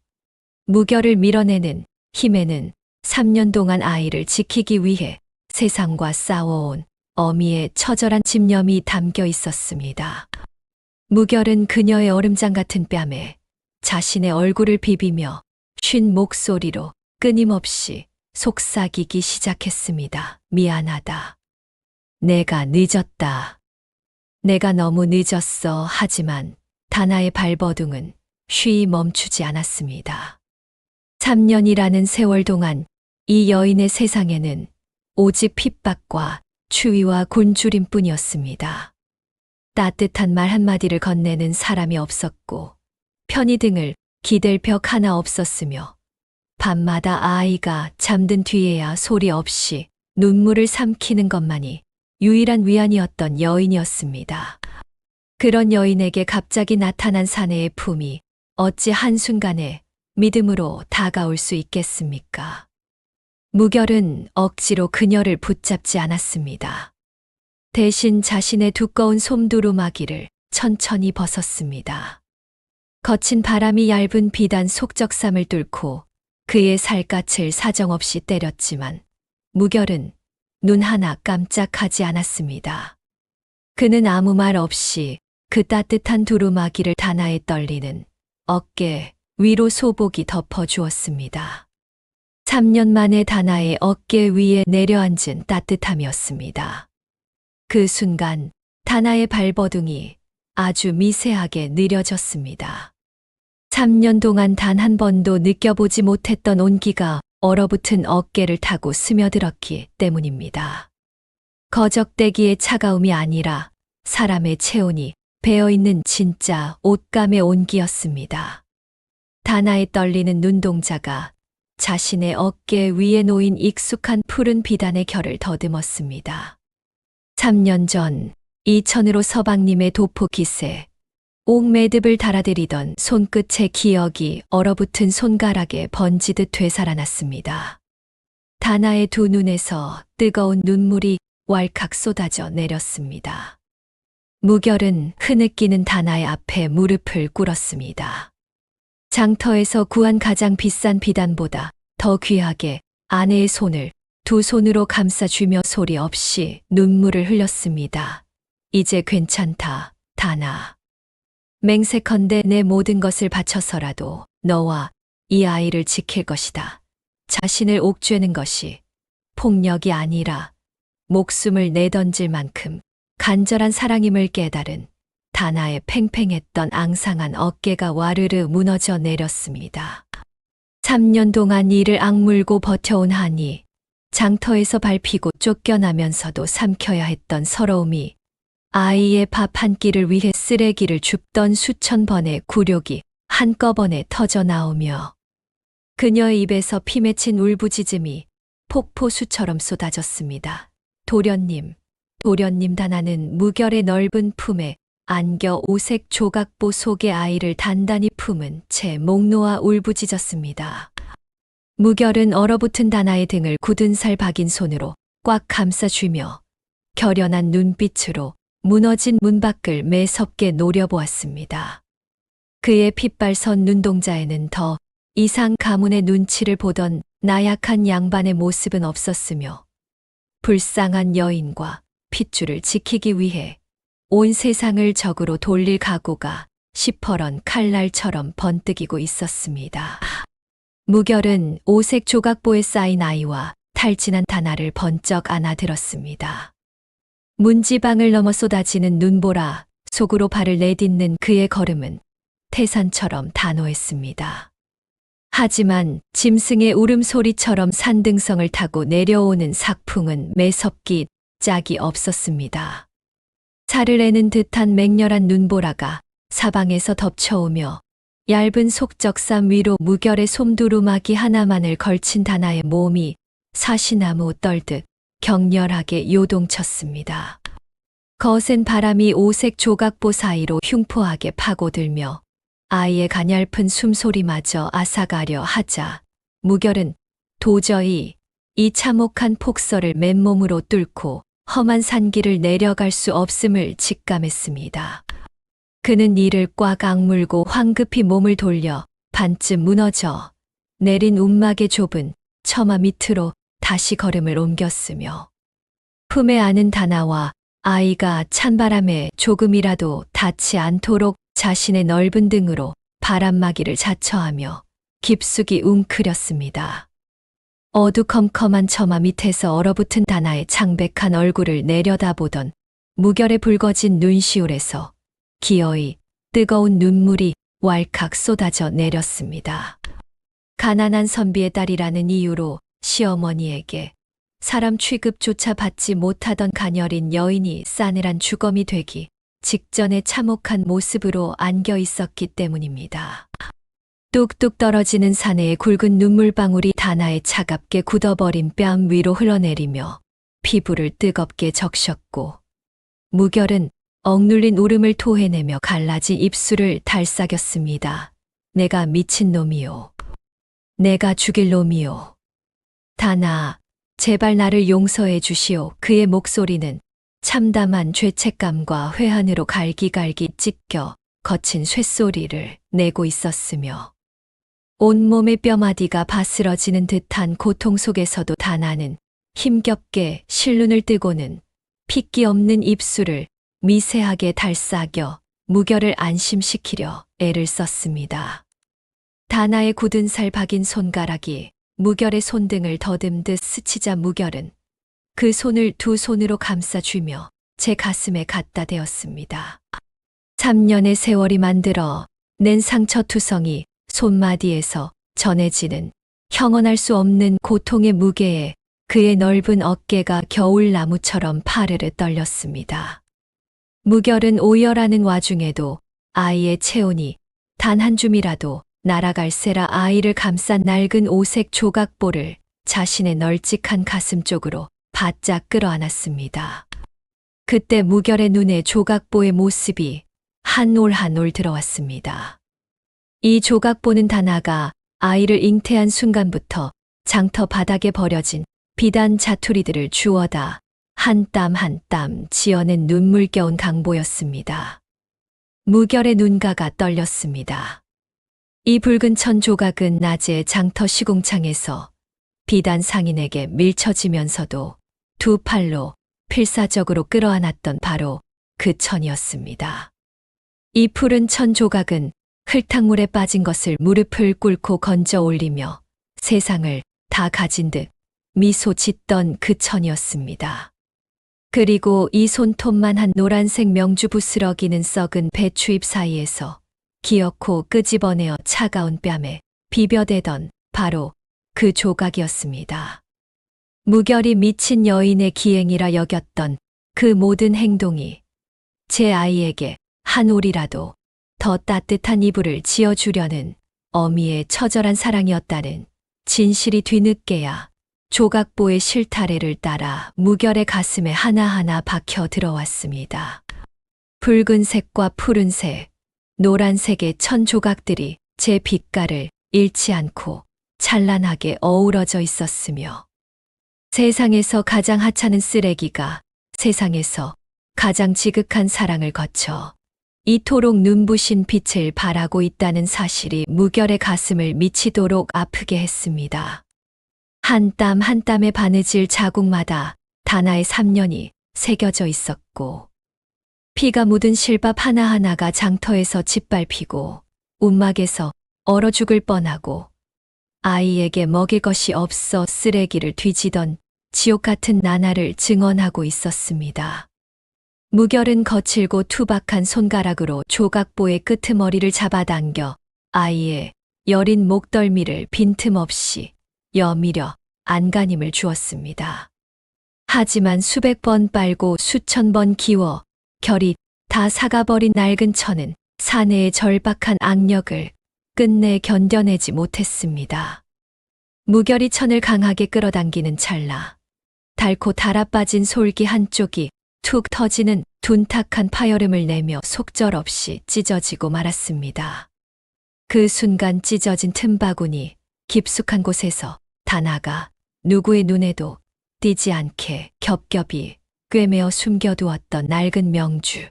무결을 밀어내는 힘에는 3년 동안 아이를 지키기 위해 세상과 싸워온 어미의 처절한 집념이 담겨 있었습니다. 무결은 그녀의 얼음장 같은 뺨에 자신의 얼굴을 비비며 쉰 목소리로 끊임없이 속삭이기 시작했습니다. 미안하다. 내가 늦었다. 내가 너무 늦었어. 하지만 다나의 발버둥은 쉬이 멈추지 않았습니다. 3년이라는 세월 동안 이 여인의 세상에는 오직 핍박과 추위와 곤주림뿐이었습니다. 따뜻한 말 한마디를 건네는 사람이 없었고 편의 등을 기댈 벽 하나 없었으며 밤마다 아이가 잠든 뒤에야 소리 없이 눈물을 삼키는 것만이 유일한 위안이었던 여인이었습니다. 그런 여인에게 갑자기 나타난 사내의 품이 어찌 한순간에 믿음으로 다가올 수 있겠습니까? 무결은 억지로 그녀를 붙잡지 않았습니다. 대신 자신의 두꺼운 솜두루마기를 천천히 벗었습니다. 거친 바람이 얇은 비단 속적삼을 뚫고 그의 살갗을 사정없이 때렸지만 무결은 눈 하나 깜짝하지 않았습니다. 그는 아무 말 없이 그 따뜻한 두루마기를 다나에 떨리는 어깨 위로 소복이 덮어주었습니다. 3년 만에 다나의 어깨 위에 내려앉은 따뜻함이었습니다. 그 순간 다나의 발버둥이 아주 미세하게 느려졌습니다. 3년 동안 단 한 번도 느껴보지 못했던 온기가 얼어붙은 어깨를 타고 스며들었기 때문입니다. 거적대기의 차가움이 아니라 사람의 체온이 배어있는 진짜 옷감의 온기였습니다. 다나의 떨리는 눈동자가 자신의 어깨 위에 놓인 익숙한 푸른 비단의 결을 더듬었습니다. 3년 전 이천으로 서방님의 도포 기세, 옥매듭을 달아들이던 손끝의 기억이 얼어붙은 손가락에 번지듯 되살아났습니다. 다나의 두 눈에서 뜨거운 눈물이 왈칵 쏟아져 내렸습니다. 무결은 흐느끼는 다나의 앞에 무릎을 꿇었습니다. 장터에서 구한 가장 비싼 비단보다 더 귀하게 아내의 손을 두 손으로 감싸주며 소리 없이 눈물을 흘렸습니다. 이제 괜찮다, 다나. 맹세컨대 내 모든 것을 바쳐서라도 너와 이 아이를 지킬 것이다. 자신을 옥죄는 것이 폭력이 아니라 목숨을 내던질 만큼 간절한 사랑임을 깨달은 다나의 팽팽했던 앙상한 어깨가 와르르 무너져 내렸습니다. 3년 동안 이를 악물고 버텨온 한이 장터에서 밟히고 쫓겨나면서도 삼켜야 했던 서러움이 아이의 밥 한 끼를 위해 쓰레기를 줍던 수천 번의 굴욕이 한꺼번에 터져 나오며 그녀의 입에서 피 맺힌 울부짖음이 폭포수처럼 쏟아졌습니다. 도련님, 도련님 다나는 무결의 넓은 품에 안겨 오색 조각보 속의 아이를 단단히 품은 채 목 놓아 울부짖었습니다. 무결은 얼어붙은 다나의 등을 굳은 살 박인 손으로 꽉 감싸쥐며 결연한 눈빛으로 무너진 문밖을 매섭게 노려보았습니다. 그의 핏발선 눈동자에는 더 이상 가문의 눈치를 보던 나약한 양반의 모습은 없었으며 불쌍한 여인과 핏줄을 지키기 위해 온 세상을 적으로 돌릴 각오가 시퍼런 칼날처럼 번뜩이고 있었습니다. 무결은 오색 조각보에 쌓인 아이와 탈진한 다나를 번쩍 안아들었습니다. 문지방을 넘어 쏟아지는 눈보라 속으로 발을 내딛는 그의 걸음은 태산처럼 단호했습니다. 하지만 짐승의 울음소리처럼 산등성을 타고 내려오는 삭풍은 매섭기 짝이 없었습니다. 살을 내는 듯한 맹렬한 눈보라가 사방에서 덮쳐오며 얇은 속적삼 위로 무결의 솜두루마기 하나만을 걸친 다나의 몸이 사시나무 떨듯 격렬하게 요동쳤습니다. 거센 바람이 오색 조각보 사이로 흉포하게 파고들며 아이의 가냘픈 숨소리마저 앗아가려 하자 무결은 도저히 이 참혹한 폭설을 맨몸으로 뚫고 험한 산길을 내려갈 수 없음을 직감했습니다. 그는 이를 꽉 악물고 황급히 몸을 돌려 반쯤 무너져 내린 움막의 좁은 처마 밑으로 다시 걸음을 옮겼으며 품에 안은 다나와 아이가 찬바람에 조금이라도 닿지 않도록 자신의 넓은 등으로 바람막이를 자처하며 깊숙이 웅크렸습니다. 어두컴컴한 처마 밑에서 얼어붙은 다나의 창백한 얼굴을 내려다보던 무결의 붉어진 눈시울에서 기어이 뜨거운 눈물이 왈칵 쏟아져 내렸습니다. 가난한 선비의 딸이라는 이유로 시어머니에게 사람 취급조차 받지 못하던 가녀린 여인이 싸늘한 주검이 되기 직전의 참혹한 모습으로 안겨 있었기 때문입니다. 뚝뚝 떨어지는 사내의 굵은 눈물방울이 다나의 차갑게 굳어버린 뺨 위로 흘러내리며 피부를 뜨겁게 적셨고 무결은 억눌린 울음을 토해내며 갈라진 입술을 달싹였습니다. 내가 미친 놈이요. 내가 죽일 놈이요. 다나, 제발 나를 용서해 주시오. 그의 목소리는 참담한 죄책감과 회한으로 갈기갈기 찢겨 거친 쇳소리를 내고 있었으며 온몸의 뼈마디가 바스러지는 듯한 고통 속에서도 다나는 힘겹게 실눈을 뜨고는 핏기 없는 입술을 미세하게 달싹여 무결을 안심시키려 애를 썼습니다. 다나의 굳은 살 박인 손가락이 무결의 손등을 더듬듯 스치자 무결은 그 손을 두 손으로 감싸쥐며 제 가슴에 갖다 대었습니다. 3년의 세월이 만들어 낸 상처투성이 손마디에서 전해지는 형언할 수 없는 고통의 무게에 그의 넓은 어깨가 겨울나무처럼 파르르 떨렸습니다. 무결은 오열하는 와중에도 아이의 체온이 단 한 줌이라도 날아갈세라 아이를 감싼 낡은 오색 조각보를 자신의 널찍한 가슴 쪽으로 바짝 끌어안았습니다. 그때 무결의 눈에 조각보의 모습이 한 올 한 올 들어왔습니다. 이 조각보는 다나가 아이를 잉태한 순간부터 장터 바닥에 버려진 비단 자투리들을 주워다 한 땀 한 땀 지어낸 눈물겨운 강보였습니다. 무결의 눈가가 떨렸습니다. 이 붉은 천 조각은 낮에 장터 시궁창에서 비단 상인에게 밀쳐지면서도 두 팔로 필사적으로 끌어안았던 바로 그 천이었습니다. 이 푸른 천 조각은 흙탕물에 빠진 것을 무릎을 꿇고 건져 올리며 세상을 다 가진 듯 미소 짓던 그 천이었습니다. 그리고 이 손톱만한 노란색 명주 부스러기는 썩은 배추잎 사이에서 기어코 끄집어내어 차가운 뺨에 비벼대던 바로 그 조각이었습니다. 무결이 미친 여인의 기행이라 여겼던 그 모든 행동이 제 아이에게 한 올이라도 더 따뜻한 이불을 지어주려는 어미의 처절한 사랑이었다는 진실이 뒤늦게야 조각보의 실타래를 따라 무결의 가슴에 하나하나 박혀 들어왔습니다. 붉은색과 푸른색, 노란색의 천 조각들이 제 빛깔을 잃지 않고 찬란하게 어우러져 있었으며 세상에서 가장 하찮은 쓰레기가 세상에서 가장 지극한 사랑을 거쳐 이토록 눈부신 빛을 발하고 있다는 사실이 무결의 가슴을 미치도록 아프게 했습니다. 한 땀 한 땀에 바느질 자국마다 다나의 3년이 새겨져 있었고 피가 묻은 실밥 하나하나가 장터에서 짓밟히고 움막에서 얼어 죽을 뻔하고 아이에게 먹일 것이 없어 쓰레기를 뒤지던 지옥 같은 나날을 증언하고 있었습니다. 무결은 거칠고 투박한 손가락으로 조각보의 끄트머리를 잡아당겨 아이의 여린 목덜미를 빈틈없이 여미려 안간힘을 주었습니다. 하지만 수백 번 빨고 수천 번 기워 결이 다 사가버린 낡은 천은 사내의 절박한 악력을 끝내 견뎌내지 못했습니다. 무결이 천을 강하게 끌어당기는 찰나 닳고 달아빠진 솔기 한쪽이 툭 터지는 둔탁한 파열음을 내며 속절없이 찢어지고 말았습니다. 그 순간 찢어진 틈바구니 깊숙한 곳에서 다나가 누구의 눈에도 띄지 않게 겹겹이 꿰매어 숨겨두었던 낡은 명주.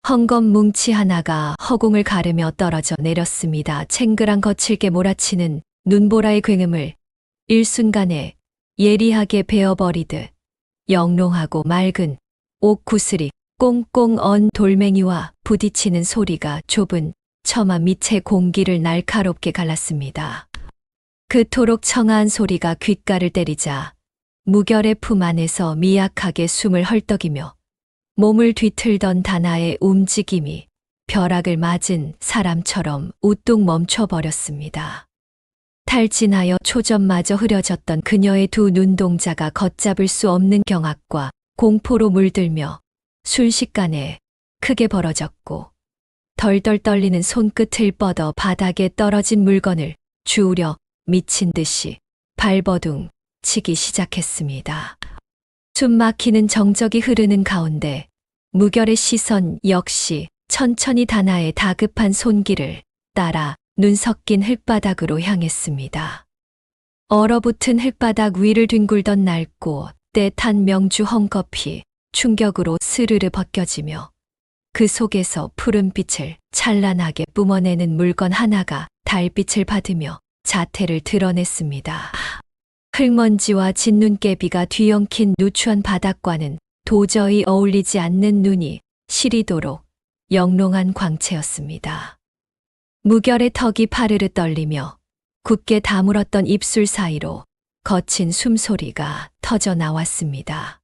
헝겊 뭉치 하나가 허공을 가르며 떨어져 내렸습니다. 챙그랑 거칠게 몰아치는 눈보라의 굉음을 일순간에 예리하게 베어버리듯 영롱하고 맑은 옥구슬이 꽁꽁 언 돌멩이와 부딪히는 소리가 좁은 처마 밑의 공기를 날카롭게 갈랐습니다. 그토록 청아한 소리가 귓가를 때리자 무결의 품 안에서 미약하게 숨을 헐떡이며 몸을 뒤틀던 다나의 움직임이 벼락을 맞은 사람처럼 우뚝 멈춰버렸습니다. 탈진하여 초점마저 흐려졌던 그녀의 두 눈동자가 걷잡을 수 없는 경악과 공포로 물들며 순식간에 크게 벌어졌고 덜덜 떨리는 손끝을 뻗어 바닥에 떨어진 물건을 주우려 미친 듯이 발버둥 치기 시작했습니다. 숨 막히는 정적이 흐르는 가운데 무결의 시선 역시 천천히 다나의 다급한 손길을 따라 눈 섞인 흙바닥으로 향했습니다. 얼어붙은 흙바닥 위를 뒹굴던 낡고 때탄 명주 헝겊이 충격으로 스르르 벗겨지며 그 속에서 푸른빛을 찬란하게 뿜어내는 물건 하나가 달빛을 받으며 자태를 드러냈습니다. 흙먼지와 진눈깨비가 뒤엉킨 누추한 바닥과는 도저히 어울리지 않는 눈이 시리도록 영롱한 광채였습니다. 무결의 턱이 파르르 떨리며 굳게 다물었던 입술 사이로 거친 숨소리가 터져 나왔습니다.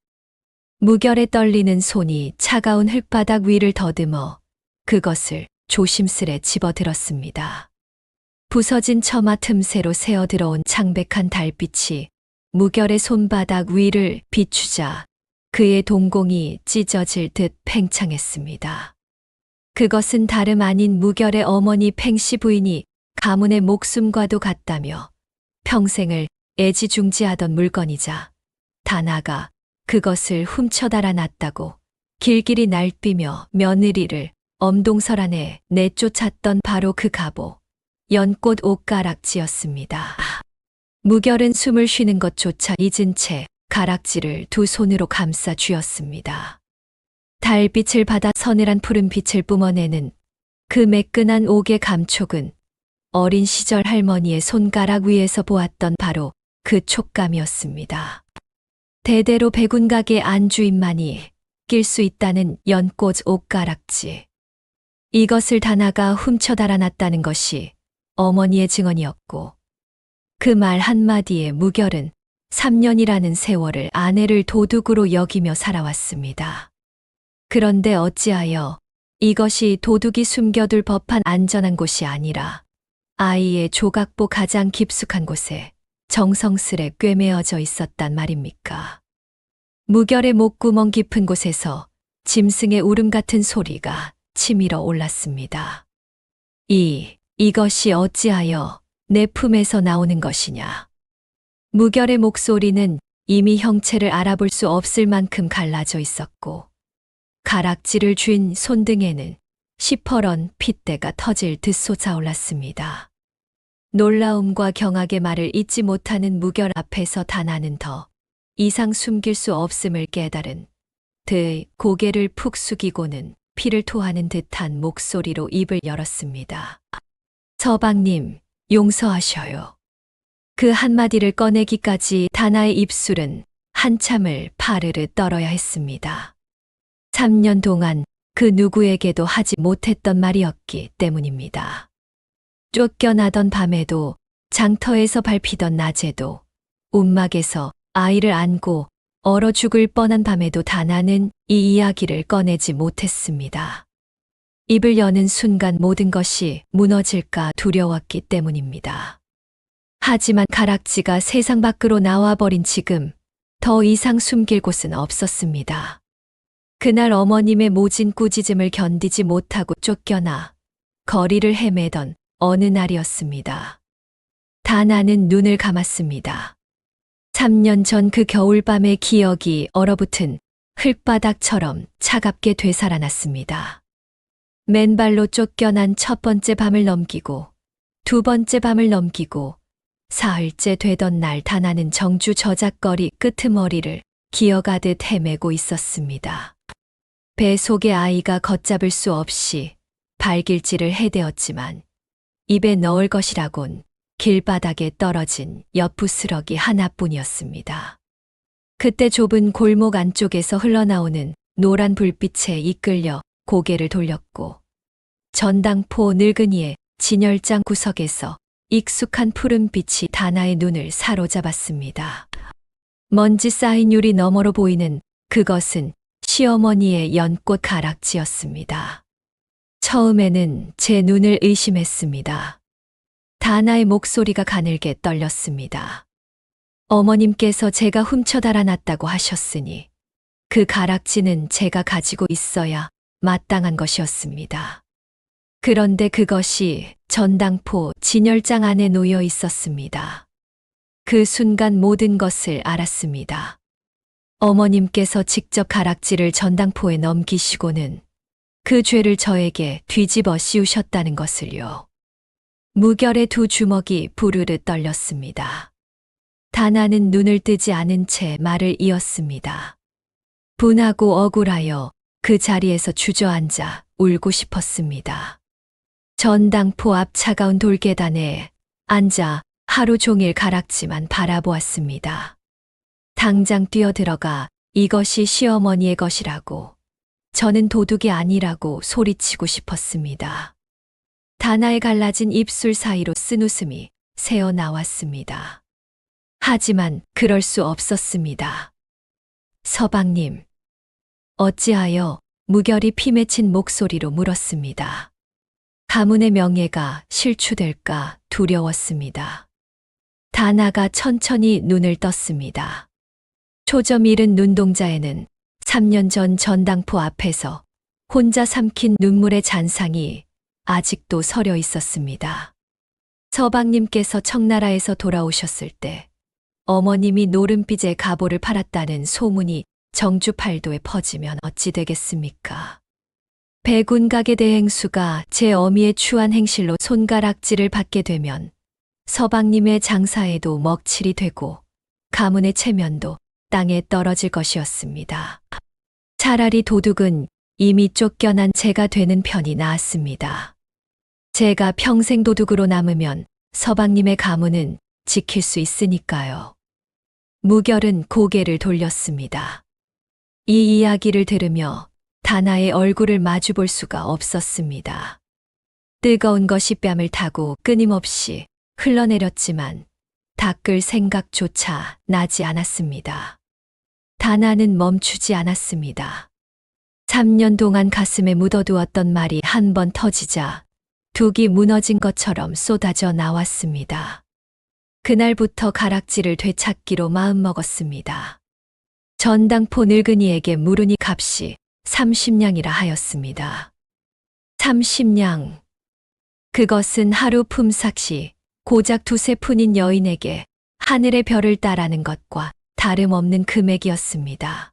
무결의 떨리는 손이 차가운 흙바닥 위를 더듬어 그것을 조심스레 집어들었습니다. 부서진 처마 틈새로 새어들어온 창백한 달빛이 무결의 손바닥 위를 비추자 그의 동공이 찢어질 듯 팽창했습니다. 그것은 다름 아닌 무결의 어머니 팽씨 부인이 가문의 목숨과도 같다며 평생을 애지중지하던 물건이자 다나가 그것을 훔쳐 달아났다고 길길이 날뛰며 며느리를 엄동설 안에 내쫓았던 바로 그 갑오, 연꽃 옷가락지였습니다. 무결은 숨을 쉬는 것조차 잊은 채 가락지를 두 손으로 감싸 쥐었습니다. 달빛을 받아 서늘한 푸른 빛을 뿜어내는 그 매끈한 옥의 감촉은 어린 시절 할머니의 손가락 위에서 보았던 바로 그 촉감이었습니다. 대대로 백운가게 안주인만이 낄 수 있다는 연꽃 옷가락지. 이것을 다나가 훔쳐 달아났다는 것이 어머니의 증언이었고 그 말 한마디에 무결은 3년이라는 세월을 아내를 도둑으로 여기며 살아왔습니다. 그런데 어찌하여 이것이 도둑이 숨겨둘 법한 안전한 곳이 아니라 아이의 조각보 가장 깊숙한 곳에 정성스레 꿰매어져 있었단 말입니까? 무결의 목구멍 깊은 곳에서 짐승의 울음 같은 소리가 치밀어 올랐습니다. 이것이 어찌하여 내 품에서 나오는 것이냐. 무결의 목소리는 이미 형체를 알아볼 수 없을 만큼 갈라져 있었고, 가락지를 쥔 손등에는 시퍼런 핏대가 터질 듯 솟아올랐습니다. 놀라움과 경악의 말을 잇지 못하는 무결 앞에서 다나는 더 이상 숨길 수 없음을 깨달은 듯 고개를 푹 숙이고는 피를 토하는 듯한 목소리로 입을 열었습니다. 서방님, 용서하셔요. 그 한마디를 꺼내기까지 다나의 입술은 한참을 파르르 떨어야 했습니다. 3년 동안 그 누구에게도 하지 못했던 말이었기 때문입니다. 쫓겨나던 밤에도, 장터에서 밟히던 낮에도, 움막에서 아이를 안고 얼어 죽을 뻔한 밤에도 다나는 이 이야기를 꺼내지 못했습니다. 입을 여는 순간 모든 것이 무너질까 두려웠기 때문입니다. 하지만 가락지가 세상 밖으로 나와버린 지금 더 이상 숨길 곳은 없었습니다. 그날 어머님의 모진 꾸짖음을 견디지 못하고 쫓겨나 거리를 헤매던 어느 날이었습니다. 다나는 눈을 감았습니다. 3년 전 그 겨울밤의 기억이 얼어붙은 흙바닥처럼 차갑게 되살아났습니다. 맨발로 쫓겨난 첫 번째 밤을 넘기고, 두 번째 밤을 넘기고, 사흘째 되던 날 다나는 정주 저작거리 끄트머리를 기어가듯 헤매고 있었습니다. 배 속의 아이가 걷잡을 수 없이 발길질을 해대었지만 입에 넣을 것이라곤 길바닥에 떨어진 엿부스러기 하나뿐이었습니다. 그때 좁은 골목 안쪽에서 흘러나오는 노란 불빛에 이끌려 고개를 돌렸고, 전당포 늙은이의 진열장 구석에서 익숙한 푸른빛이 다나의 눈을 사로잡았습니다. 먼지 쌓인 유리 너머로 보이는 그것은 시어머니의 연꽃 가락지였습니다. 처음에는 제 눈을 의심했습니다. 다나의 목소리가 가늘게 떨렸습니다. 어머님께서 제가 훔쳐 달아났다고 하셨으니 그 가락지는 제가 가지고 있어야 마땅한 것이었습니다. 그런데 그것이 전당포 진열장 안에 놓여 있었습니다. 그 순간 모든 것을 알았습니다. 어머님께서 직접 가락지를 전당포에 넘기시고는 그 죄를 저에게 뒤집어 씌우셨다는 것을요. 무결의 두 주먹이 부르르 떨렸습니다. 다나는 눈을 뜨지 않은 채 말을 이었습니다. 분하고 억울하여 그 자리에서 주저앉아 울고 싶었습니다. 전당포 앞 차가운 돌계단에 앉아 하루 종일 가락지만 바라보았습니다. 당장 뛰어들어가 이것이 시어머니의 것이라고, 저는 도둑이 아니라고 소리치고 싶었습니다. 다나의 갈라진 입술 사이로 쓴웃음이 새어 나왔습니다. 하지만 그럴 수 없었습니다. 서방님, 어찌하여? 무결이 피 맺힌 목소리로 물었습니다. 가문의 명예가 실추될까 두려웠습니다. 다나가 천천히 눈을 떴습니다. 초점 잃은 눈동자에는 3년 전 전당포 앞에서 혼자 삼킨 눈물의 잔상이 아직도 서려 있었습니다. 서방님께서 청나라에서 돌아오셨을 때 어머님이 노른빛의 갑오를 팔았다는 소문이 정주 팔도에 퍼지면 어찌 되겠습니까? 백운각의 대행수가 제 어미의 추한 행실로 손가락질을 받게 되면 서방님의 장사에도 먹칠이 되고 가문의 체면도 땅에 떨어질 것이었습니다. 차라리 도둑은 이미 쫓겨난 제가 되는 편이 나았습니다. 제가 평생 도둑으로 남으면 서방님의 가문은 지킬 수 있으니까요. 무결은 고개를 돌렸습니다. 이 이야기를 들으며 다나의 얼굴을 마주볼 수가 없었습니다. 뜨거운 것이 뺨을 타고 끊임없이 흘러내렸지만 닦을 생각조차 나지 않았습니다. 다나는 멈추지 않았습니다. 3년 동안 가슴에 묻어두었던 말이 한 번 터지자 둑이 무너진 것처럼 쏟아져 나왔습니다. 그날부터 가락지를 되찾기로 마음먹었습니다. 전당포 늙은이에게 물으니 값이 30냥이라 하였습니다. 30냥. 그것은 하루 품삯이 고작 두세 푼인 여인에게 하늘의 별을 따라는 것과 다름없는 금액이었습니다.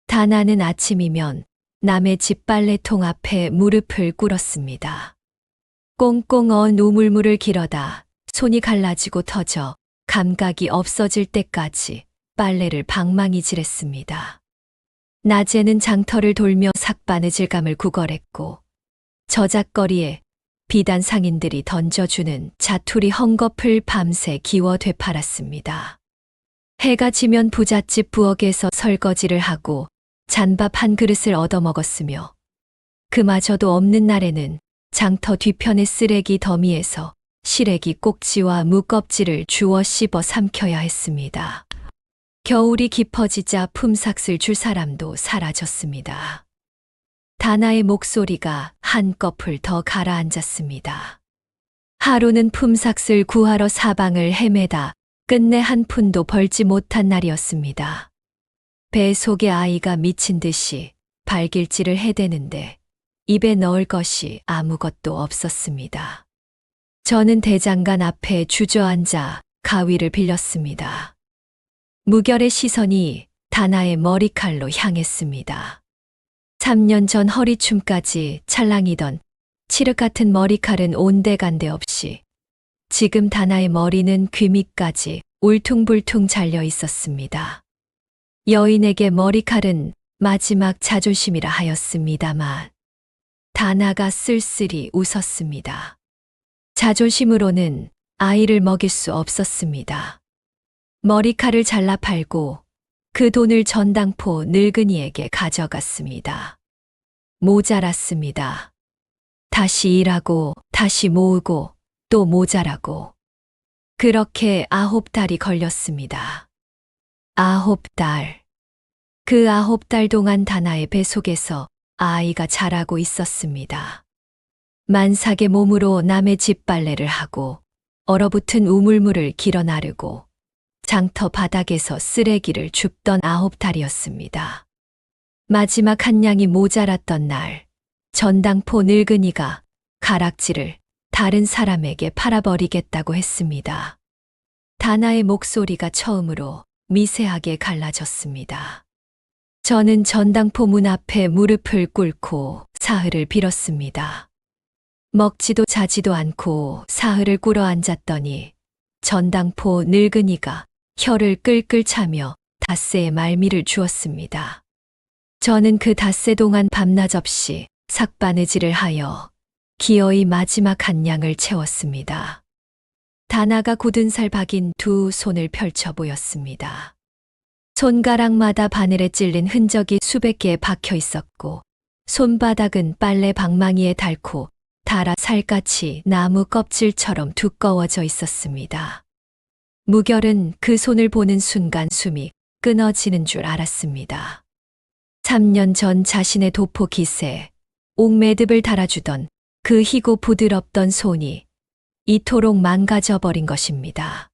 다나는 아침이면 남의 집 빨래통 앞에 무릎을 꿇었습니다. 꽁꽁 언 우물물을 길어다 손이 갈라지고 터져 감각이 없어질 때까지 빨래를 방망이질했습니다. 낮에는 장터를 돌며 삭바느질감을 구걸했고 저작거리에 비단 상인들이 던져주는 자투리 헝겊을 밤새 기워 되팔았습니다. 해가 지면 부잣집 부엌에서 설거지를 하고 잔밥 한 그릇을 얻어먹었으며 그마저도 없는 날에는 장터 뒤편의 쓰레기 더미에서 시래기 꼭지와 무껍질을 주워 씹어 삼켜야 했습니다. 겨울이 깊어지자 품삯을 줄 사람도 사라졌습니다. 다나의 목소리가 한꺼풀 더 가라앉았습니다. 하루는 품삯을 구하러 사방을 헤매다 끝내 한 푼도 벌지 못한 날이었습니다. 배 속의 아이가 미친 듯이 발길질을 해대는데 입에 넣을 것이 아무것도 없었습니다. 저는 대장간 앞에 주저앉아 가위를 빌렸습니다. 무결의 시선이 다나의 머리칼로 향했습니다. 3년 전 허리춤까지 찰랑이던 칠흑 같은 머리칼은 온데간데 없이 지금 다나의 머리는 귀 밑까지 울퉁불퉁 잘려 있었습니다. 여인에게 머리칼은 마지막 자존심이라 하였습니다만 다나가 쓸쓸히 웃었습니다. 자존심으로는 아이를 먹일 수 없었습니다. 머리칼을 잘라 팔고 그 돈을 전당포 늙은이에게 가져갔습니다. 모자랐습니다. 다시 일하고 다시 모으고 또 모자라고. 그렇게 9달이 걸렸습니다. 9달. 그 9달 동안 다나의 뱃속에서 아이가 자라고 있었습니다. 만삭의 몸으로 남의 집 빨래를 하고 얼어붙은 우물물을 길어 나르고 장터 바닥에서 쓰레기를 줍던 9달이었습니다. 마지막 한 냥이 모자랐던 날, 전당포 늙은이가 가락지를 다른 사람에게 팔아버리겠다고 했습니다. 다나의 목소리가 처음으로 미세하게 갈라졌습니다. 저는 전당포 문 앞에 무릎을 꿇고 사흘을 빌었습니다. 먹지도 자지도 않고 사흘을 꿇어 앉았더니 전당포 늙은이가 혀를 끌끌 차며 닷새의 말미를 주었습니다. 저는 그 닷새 동안 밤낮 없이 삭바느질을 하여 기어이 마지막 한 냥을 채웠습니다. 다나가 굳은 살 박인 두 손을 펼쳐 보였습니다. 손가락마다 바늘에 찔린 흔적이 수백 개 박혀 있었고 손바닥은 빨래 방망이에 닳고 달아 살갗이 나무 껍질처럼 두꺼워져 있었습니다. 무결은 그 손을 보는 순간 숨이 끊어지는 줄 알았습니다. 3년 전 자신의 도포 기세, 옥매듭을 달아주던 그 희고 부드럽던 손이 이토록 망가져 버린 것입니다.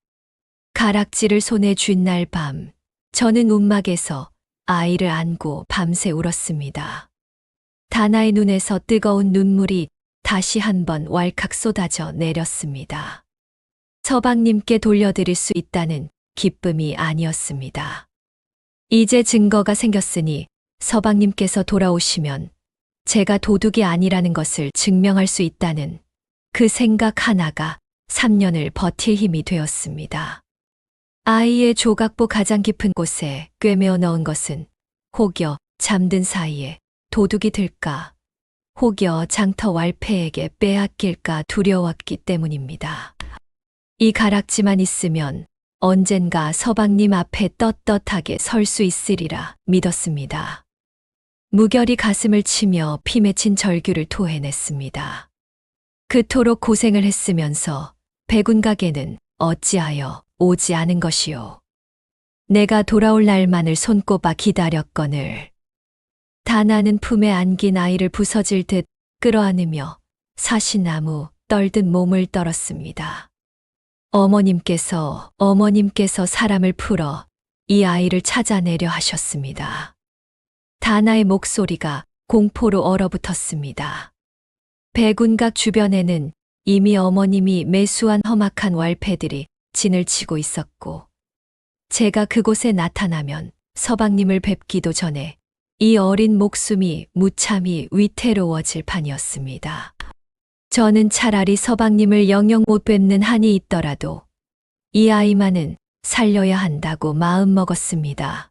가락지를 손에 쥔 날 밤, 저는 움막에서 아이를 안고 밤새 울었습니다. 다나의 눈에서 뜨거운 눈물이 다시 한번 왈칵 쏟아져 내렸습니다. 서방님께 돌려드릴 수 있다는 기쁨이 아니었습니다. 이제 증거가 생겼으니 서방님께서 돌아오시면 제가 도둑이 아니라는 것을 증명할 수 있다는 그 생각 하나가 3년을 버틸 힘이 되었습니다. 아이의 조각보 가장 깊은 곳에 꿰매어 넣은 것은 혹여 잠든 사이에 도둑이 들까, 혹여 장터 왈패에게 빼앗길까 두려웠기 때문입니다. 이 가락지만 있으면 언젠가 서방님 앞에 떳떳하게 설 수 있으리라 믿었습니다. 무결히 가슴을 치며 피 맺힌 절규를 토해냈습니다. 그토록 고생을 했으면서 백운가게는 어찌하여 오지 않은 것이요. 내가 돌아올 날만을 손꼽아 기다렸거늘. 다나는 품에 안긴 아이를 부서질 듯 끌어안으며 사시나무 떨듯 몸을 떨었습니다. 어머님께서 사람을 풀어 이 아이를 찾아내려 하셨습니다. 다나의 목소리가 공포로 얼어붙었습니다. 백운각 주변에는 이미 어머님이 매수한 험악한 월패들이 진을 치고 있었고, 제가 그곳에 나타나면 서방님을 뵙기도 전에 이 어린 목숨이 무참히 위태로워질 판이었습니다. 저는 차라리 서방님을 영영 못 뵙는 한이 있더라도 이 아이만은 살려야 한다고 마음먹었습니다.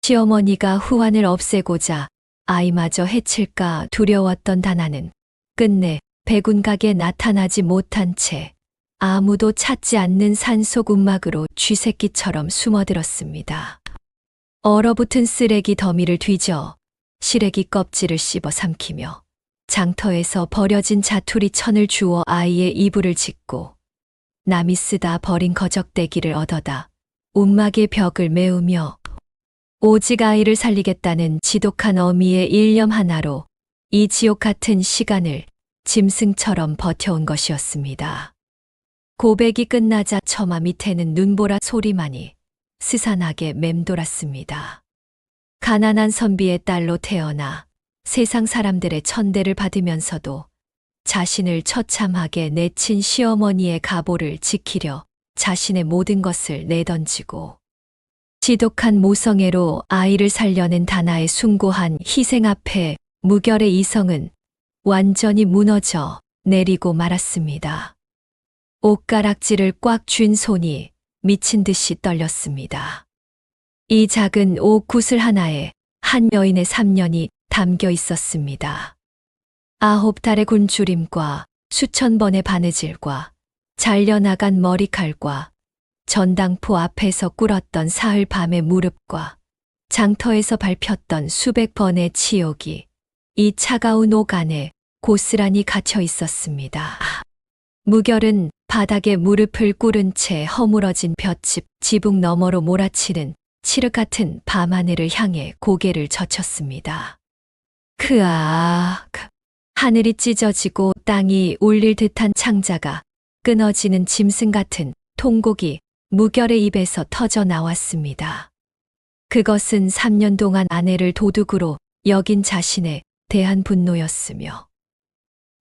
시어머니가 후환을 없애고자 아이마저 해칠까 두려웠던 다나는 끝내 백운각에 나타나지 못한 채 아무도 찾지 않는 산속 움막으로 쥐새끼처럼 숨어들었습니다. 얼어붙은 쓰레기 더미를 뒤져 시래기 껍질을 씹어 삼키며 장터에서 버려진 자투리 천을 주워 아이의 이불을 짓고 남이 쓰다 버린 거적대기를 얻어다 움막의 벽을 메우며 오직 아이를 살리겠다는 지독한 어미의 일념 하나로 이 지옥 같은 시간을 짐승처럼 버텨온 것이었습니다. 고백이 끝나자 처마 밑에는 눈보라 소리만이 스산하게 맴돌았습니다. 가난한 선비의 딸로 태어나 세상 사람들의 천대를 받으면서도 자신을 처참하게 내친 시어머니의 가보를 지키려 자신의 모든 것을 내던지고 지독한 모성애로 아이를 살려낸 다나의 숭고한 희생 앞에 무결의 이성은 완전히 무너져 내리고 말았습니다. 옷가락질을 꽉 쥔 손이 미친 듯이 떨렸습니다. 이 작은 옷 구슬 하나에 한 여인의 3년이 담겨 있었습니다. 9달의 곤주림과 수천 번의 바느질과 잘려나간 머리칼과 전당포 앞에서 꿇었던 사흘 밤의 무릎과 장터에서 밟혔던 수백 번의 치욕이 이 차가운 옥 안에 고스란히 갇혀 있었습니다. 무결은 바닥에 무릎을 꿇은 채 허물어진 볏짚 지붕 너머로 몰아치는 칠흑 같은 밤하늘을 향해 고개를 젖혔습니다. 크악! 하늘이 찢어지고 땅이 울릴 듯한 창자가 끊어지는 짐승 같은 통곡이 무결의 입에서 터져 나왔습니다. 그것은 3년 동안 아내를 도둑으로 여긴 자신에 대한 분노였으며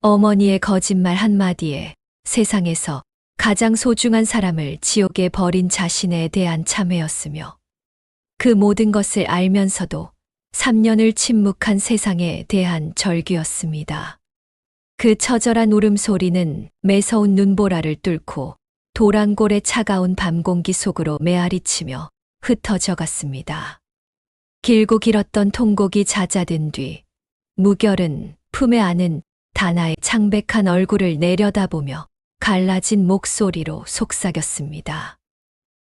어머니의 거짓말 한마디에 세상에서 가장 소중한 사람을 지옥에 버린 자신에 대한 참회였으며 그 모든 것을 알면서도 3년을 침묵한 세상에 대한 절규였습니다. 그 처절한 울음소리는 매서운 눈보라를 뚫고 도랑골의 차가운 밤 공기 속으로 메아리치며 흩어져 갔습니다. 길고 길었던 통곡이 잦아든 뒤 무결은 품에 안은 다나의 창백한 얼굴을 내려다보며 갈라진 목소리로 속삭였습니다.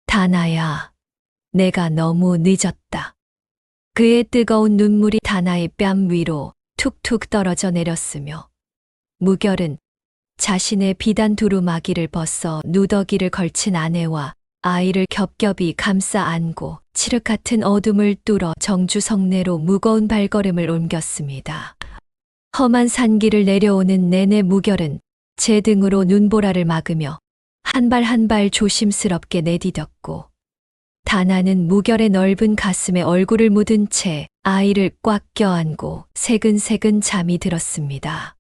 다나야, 내가 너무 늦었다. 그의 뜨거운 눈물이 다나의 뺨 위로 툭툭 떨어져 내렸으며 무결은 자신의 비단 두루마기를 벗어 누더기를 걸친 아내와 아이를 겹겹이 감싸 안고 칠흑 같은 어둠을 뚫어 정주 성내로 무거운 발걸음을 옮겼습니다. 험한 산길을 내려오는 내내 무결은 제 등으로 눈보라를 막으며 한 발 한 발 조심스럽게 내디뎠고 다나는 무결의 넓은 가슴에 얼굴을 묻은 채 아이를 꽉 껴안고 새근새근 잠이 들었습니다.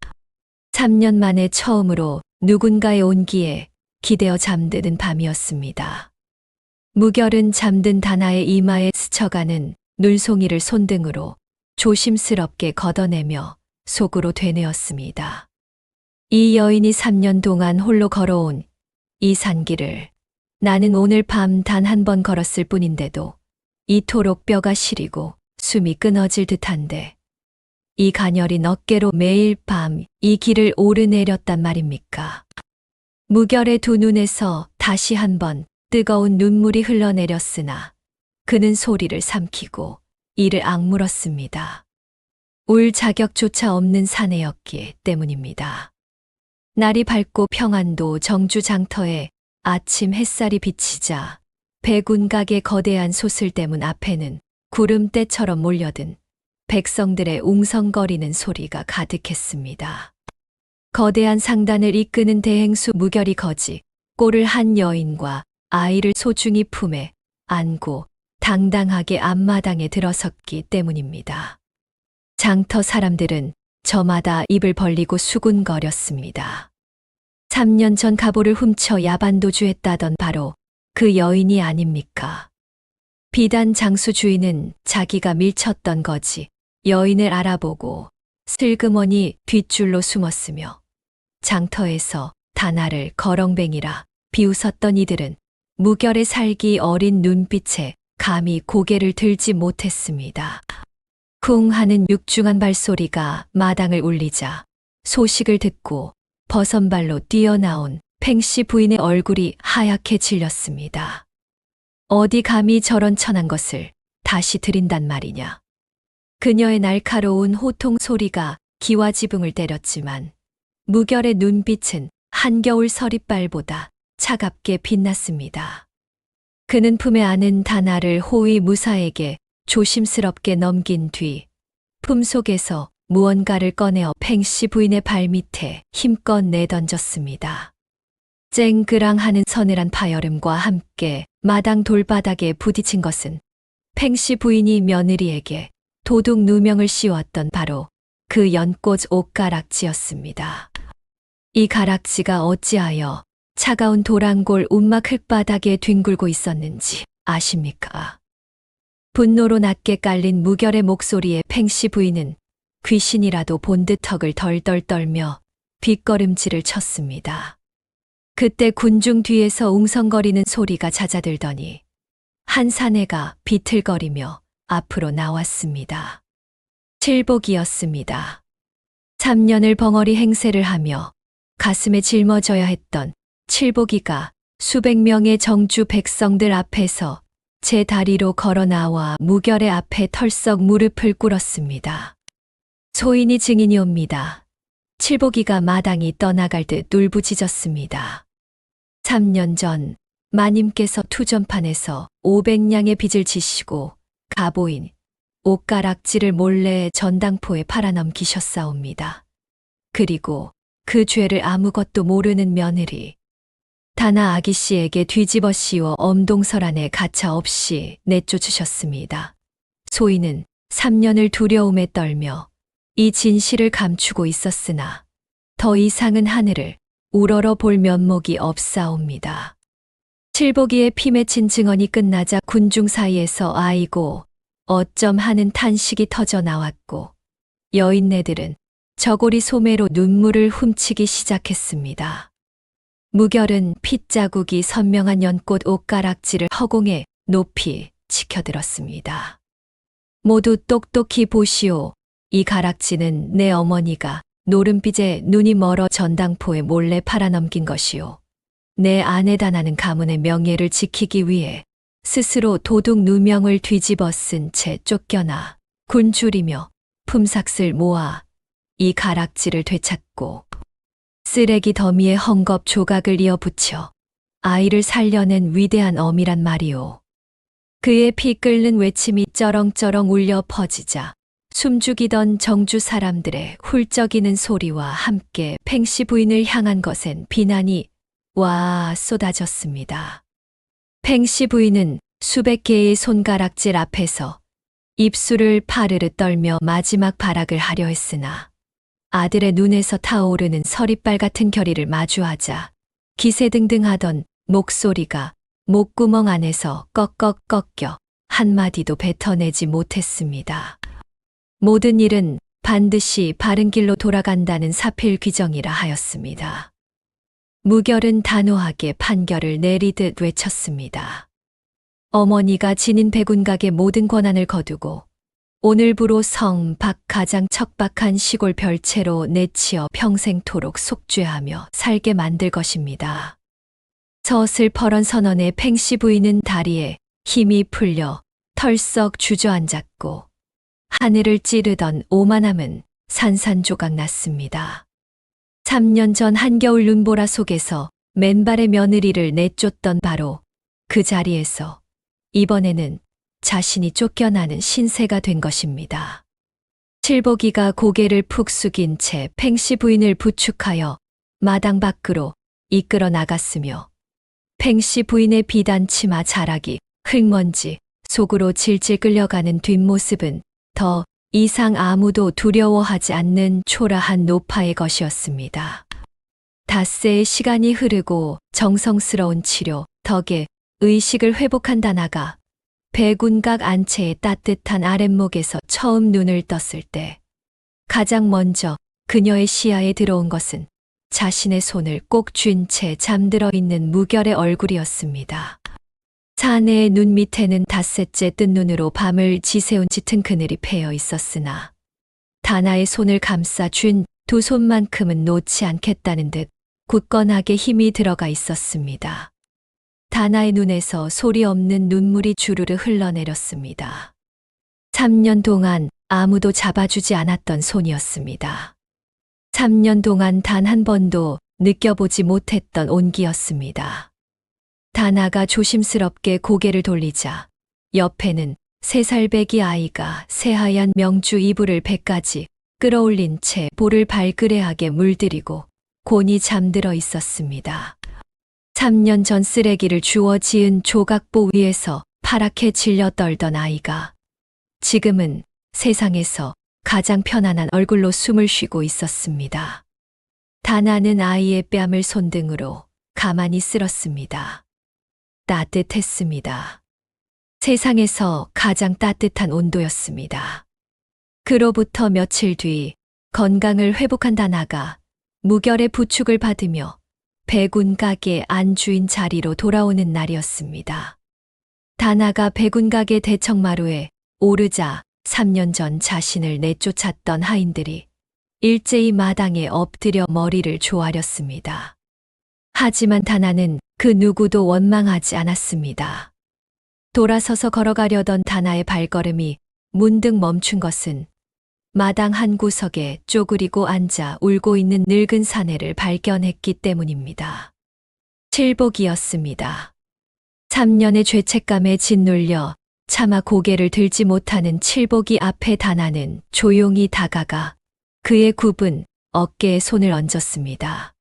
3년 만에 처음으로 누군가의 온기에 기대어 잠드는 밤이었습니다. 무결은 잠든 다나의 이마에 스쳐가는 눈송이를 손등으로 조심스럽게 걷어내며 속으로 되뇌었습니다. 이 여인이 3년 동안 홀로 걸어온 이 산길을 나는 오늘 밤 단 한 번 걸었을 뿐인데도 이토록 뼈가 시리고 숨이 끊어질 듯한데 이 가녀린 어깨로 매일 밤 이 길을 오르내렸단 말입니까? 무결의 두 눈에서 다시 한번 뜨거운 눈물이 흘러내렸으나 그는 소리를 삼키고 이를 악물었습니다. 울 자격조차 없는 사내였기 때문입니다. 날이 밝고 평안도 정주 장터에 아침 햇살이 비치자 백운각의 거대한 소슬대문 앞에는 구름대처럼 몰려든 백성들의 웅성거리는 소리가 가득했습니다. 거대한 상단을 이끄는 대행수 무결이 거지 꼴을 한 여인과 아이를 소중히 품에 안고 당당하게 앞마당에 들어섰기 때문입니다. 장터 사람들은 저마다 입을 벌리고 수군거렸습니다. 3년 전 갑오를 훔쳐 야반도주했다던 바로 그 여인이 아닙니까? 비단 장수 주인은 자기가 밀쳤던 거지 여인을 알아보고 슬그머니 뒷줄로 숨었으며 장터에서 다나를 거렁뱅이라 비웃었던 이들은 무결의 살기 어린 눈빛에 감히 고개를 들지 못했습니다. 쿵 하는 육중한 발소리가 마당을 울리자 소식을 듣고 버선발로 뛰어나온 팽씨 부인의 얼굴이 하얗게 질렸습니다. 어디 감히 저런 천한 것을 다시 들인단 말이냐. 그녀의 날카로운 호통 소리가 기와 지붕을 때렸지만 무결의 눈빛은 한겨울 서리빨보다 차갑게 빛났습니다. 그는 품에 안은 다나를 호위 무사에게 조심스럽게 넘긴 뒤 품속에서 무언가를 꺼내어 팽씨 부인의 발밑에 힘껏 내던졌습니다. 쨍그랑하는 서늘한 파여름과 함께 마당 돌바닥에 부딪힌 것은 팽씨 부인이 며느리에게 도둑 누명을 씌웠던 바로 그 연꽃 옷가락지였습니다. 이 가락지가 어찌하여 차가운 도랑골 움막 흙바닥에 뒹굴고 있었는지 아십니까? 분노로 낮게 깔린 무결의 목소리에 팽씨 부인은 귀신이라도 본 듯 턱을 덜덜 떨며 뒷걸음질을 쳤습니다. 그때 군중 뒤에서 웅성거리는 소리가 잦아들더니 한 사내가 비틀거리며 앞으로 나왔습니다. 칠복이었습니다. 3년을 벙어리 행세를 하며 가슴에 짊어져야 했던 칠복이가 수백 명의 정주 백성들 앞에서 제 다리로 걸어 나와 무결의 앞에 털썩 무릎을 꿇었습니다. 소인이 증인이 옵니다. 칠복이가 마당이 떠나갈 듯 울부짖었습니다. 3년 전 마님께서 투전판에서 500냥의 빚을 지시고 가보인 옷가락지를 몰래 전당포에 팔아넘기셨사옵니다. 그리고 그 죄를 아무것도 모르는 며느리 다나 아기씨에게 뒤집어 씌워 엄동설 안에 가차없이 내쫓으셨습니다. 소인은 3년을 두려움에 떨며 이 진실을 감추고 있었으나 더 이상은 하늘을 우러러 볼 면목이 없사옵니다. 칠복이의 피 맺힌 증언이 끝나자 군중 사이에서 아이고 어쩜 하는 탄식이 터져 나왔고 여인네들은 저고리 소매로 눈물을 훔치기 시작했습니다. 무결은 핏자국이 선명한 연꽃 옷가락지를 허공에 높이 치켜들었습니다. 모두 똑똑히 보시오. 이 가락지는 내 어머니가 노름빛에 눈이 멀어 전당포에 몰래 팔아넘긴 것이오. 내 아내 다나는 가문의 명예를 지키기 위해 스스로 도둑 누명을 뒤집어 쓴 채 쫓겨나 군줄이며 품삯을 모아 이 가락지를 되찾고 쓰레기 더미에 헝겊 조각을 이어붙여 아이를 살려낸 위대한 어미란 말이오. 그의 피 끓는 외침이 쩌렁쩌렁 울려 퍼지자 숨죽이던 정주 사람들의 훌쩍이는 소리와 함께 팽씨 부인을 향한 것엔 비난이 와 쏟아졌습니다. 팽씨 부인은 수백 개의 손가락질 앞에서 입술을 파르르 떨며 마지막 발악을 하려 했으나 아들의 눈에서 타오르는 서리빨 같은 결의를 마주하자 기세등등하던 목소리가 목구멍 안에서 꺽꺽 꺾여 한마디도 뱉어내지 못했습니다. 모든 일은 반드시 바른 길로 돌아간다는 사필 규정이라 하였습니다. 무결은 단호하게 판결을 내리듯 외쳤습니다. 어머니가 진인 백운각의 모든 권한을 거두고 오늘부로 성, 박 가장 척박한 시골 별채로 내치어 평생토록 속죄하며 살게 만들 것입니다. 저 슬퍼런 선언에 팽씨 부인은 다리에 힘이 풀려 털썩 주저앉았고 하늘을 찌르던 오만함은 산산조각 났습니다. 3년 전 한겨울 눈보라 속에서 맨발의 며느리를 내쫓던 바로 그 자리에서 이번에는 자신이 쫓겨나는 신세가 된 것입니다. 칠복이가 고개를 푹 숙인 채 팽씨 부인을 부축하여 마당 밖으로 이끌어 나갔으며 팽씨 부인의 비단 치마 자락이 흙먼지 속으로 질질 끌려가는 뒷모습은 더 이상 아무도 두려워하지 않는 초라한 노파의 것이었습니다. 닷새의 시간이 흐르고 정성스러운 치료 덕에 의식을 회복한 다나가 백운각 안채의 따뜻한 아랫목에서 처음 눈을 떴을 때 가장 먼저 그녀의 시야에 들어온 것은 자신의 손을 꼭 쥔 채 잠들어 있는 무결의 얼굴이었습니다. 사내의 눈 밑에는 닷새째 뜬 눈으로 밤을 지새운 짙은 그늘이 패여 있었으나 다나의 손을 감싸 쥔 두 손만큼은 놓지 않겠다는 듯 굳건하게 힘이 들어가 있었습니다. 다나의 눈에서 소리 없는 눈물이 주르르 흘러내렸습니다. 3년 동안 아무도 잡아주지 않았던 손이었습니다. 3년 동안 단 한 번도 느껴보지 못했던 온기였습니다. 다나가 조심스럽게 고개를 돌리자 옆에는 3살배기 아이가 새하얀 명주 이불을 배까지 끌어올린 채 볼을 발그레하게 물들이고 곤히 잠들어 있었습니다. 3년 전 쓰레기를 주워 지은 조각보 위에서 파랗게 질려 떨던 아이가 지금은 세상에서 가장 편안한 얼굴로 숨을 쉬고 있었습니다. 다나는 아이의 뺨을 손등으로 가만히 쓸었습니다. 따뜻했습니다. 세상에서 가장 따뜻한 온도였습니다. 그로부터 며칠 뒤 건강을 회복한 다나가 무결의 부축을 받으며 백운각의 안주인 자리로 돌아오는 날이었습니다. 다나가 백운각의 대청마루에 오르자 3년 전 자신을 내쫓았던 하인들이 일제히 마당에 엎드려 머리를 조아렸습니다. 하지만 다나는 그 누구도 원망하지 않았습니다. 돌아서서 걸어가려던 다나의 발걸음이 문득 멈춘 것은 마당 한 구석에 쪼그리고 앉아 울고 있는 늙은 사내를 발견했기 때문입니다. 칠복이었습니다. 3년의 죄책감에 짓눌려 차마 고개를 들지 못하는 칠복이 앞에 다나는 조용히 다가가 그의 굽은 어깨에 손을 얹었습니다.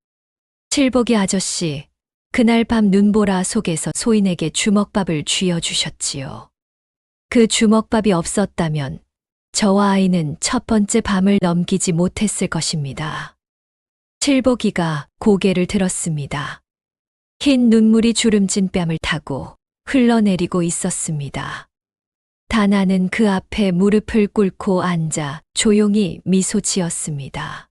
칠복이 아저씨, 그날 밤 눈보라 속에서 소인에게 주먹밥을 쥐어주셨지요. 그 주먹밥이 없었다면 저와 아이는 첫 번째 밤을 넘기지 못했을 것입니다. 칠복이가 고개를 들었습니다. 흰 눈물이 주름진 뺨을 타고 흘러내리고 있었습니다. 다나는 그 앞에 무릎을 꿇고 앉아 조용히 미소 지었습니다.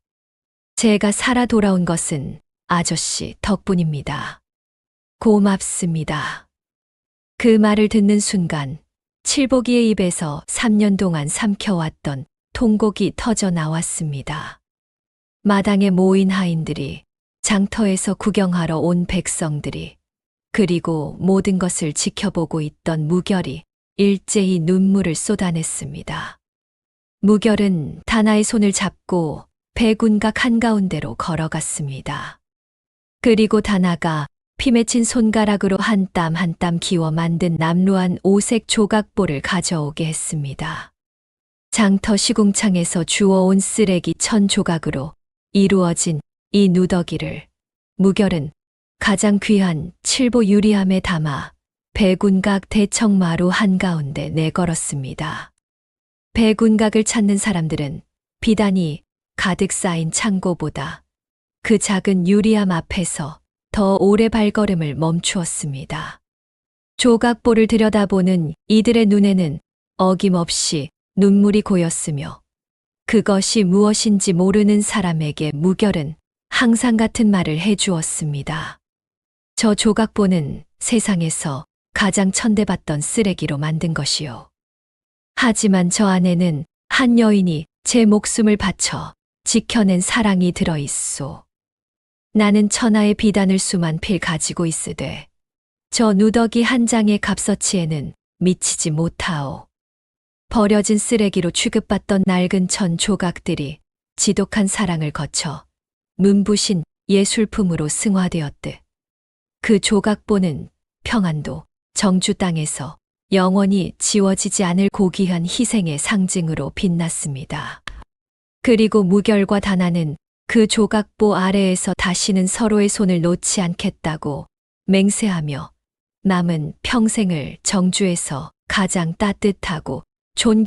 제가 살아 돌아온 것은 아저씨 덕분입니다. 고맙습니다. 그 말을 듣는 순간 칠복이의 입에서 3년 동안 삼켜왔던 통곡이 터져 나왔습니다. 마당에 모인 하인들이, 장터에서 구경하러 온 백성들이, 그리고 모든 것을 지켜보고 있던 무결이 일제히 눈물을 쏟아냈습니다. 무결은 다나의 손을 잡고 백운각 한가운데로 걸어갔습니다. 그리고 다나가 피 맺힌 손가락으로 한 땀 한 땀 기워 만든 남루한 오색 조각볼을 가져오게 했습니다. 장터 시궁창에서 주워온 쓰레기 1000조각으로 이루어진 이 누더기를 무결은 가장 귀한 칠보 유리함에 담아 백운각 대청마루 한가운데 내걸었습니다. 백운각을 찾는 사람들은 비단이 가득 쌓인 창고보다 그 작은 유리함 앞에서 더 오래 발걸음을 멈추었습니다. 조각볼을 들여다보는 이들의 눈에는 어김없이 눈물이 고였으며 그것이 무엇인지 모르는 사람에게 무결은 항상 같은 말을 해주었습니다. 저 조각볼은 세상에서 가장 천대받던 쓰레기로 만든 것이요. 하지만 저 안에는 한 여인이 제 목숨을 바쳐 지켜낸 사랑이 들어있소. 나는 천하의 비단을 수만 필 가지고 있으되 저 누더기 한 장의 값어치에는 미치지 못하오. 버려진 쓰레기로 취급받던 낡은 천 조각들이 지독한 사랑을 거쳐 눈부신 예술품으로 승화되었듯 그 조각보는 평안도 정주 땅에서 영원히 지워지지 않을 고귀한 희생의 상징으로 빛났습니다. 그리고 무결과 다나는 그 조각보 아래에서 다시는 서로의 손을 놓지 않겠다고 맹세하며 남은 평생을 정주에서 가장 따뜻하고 존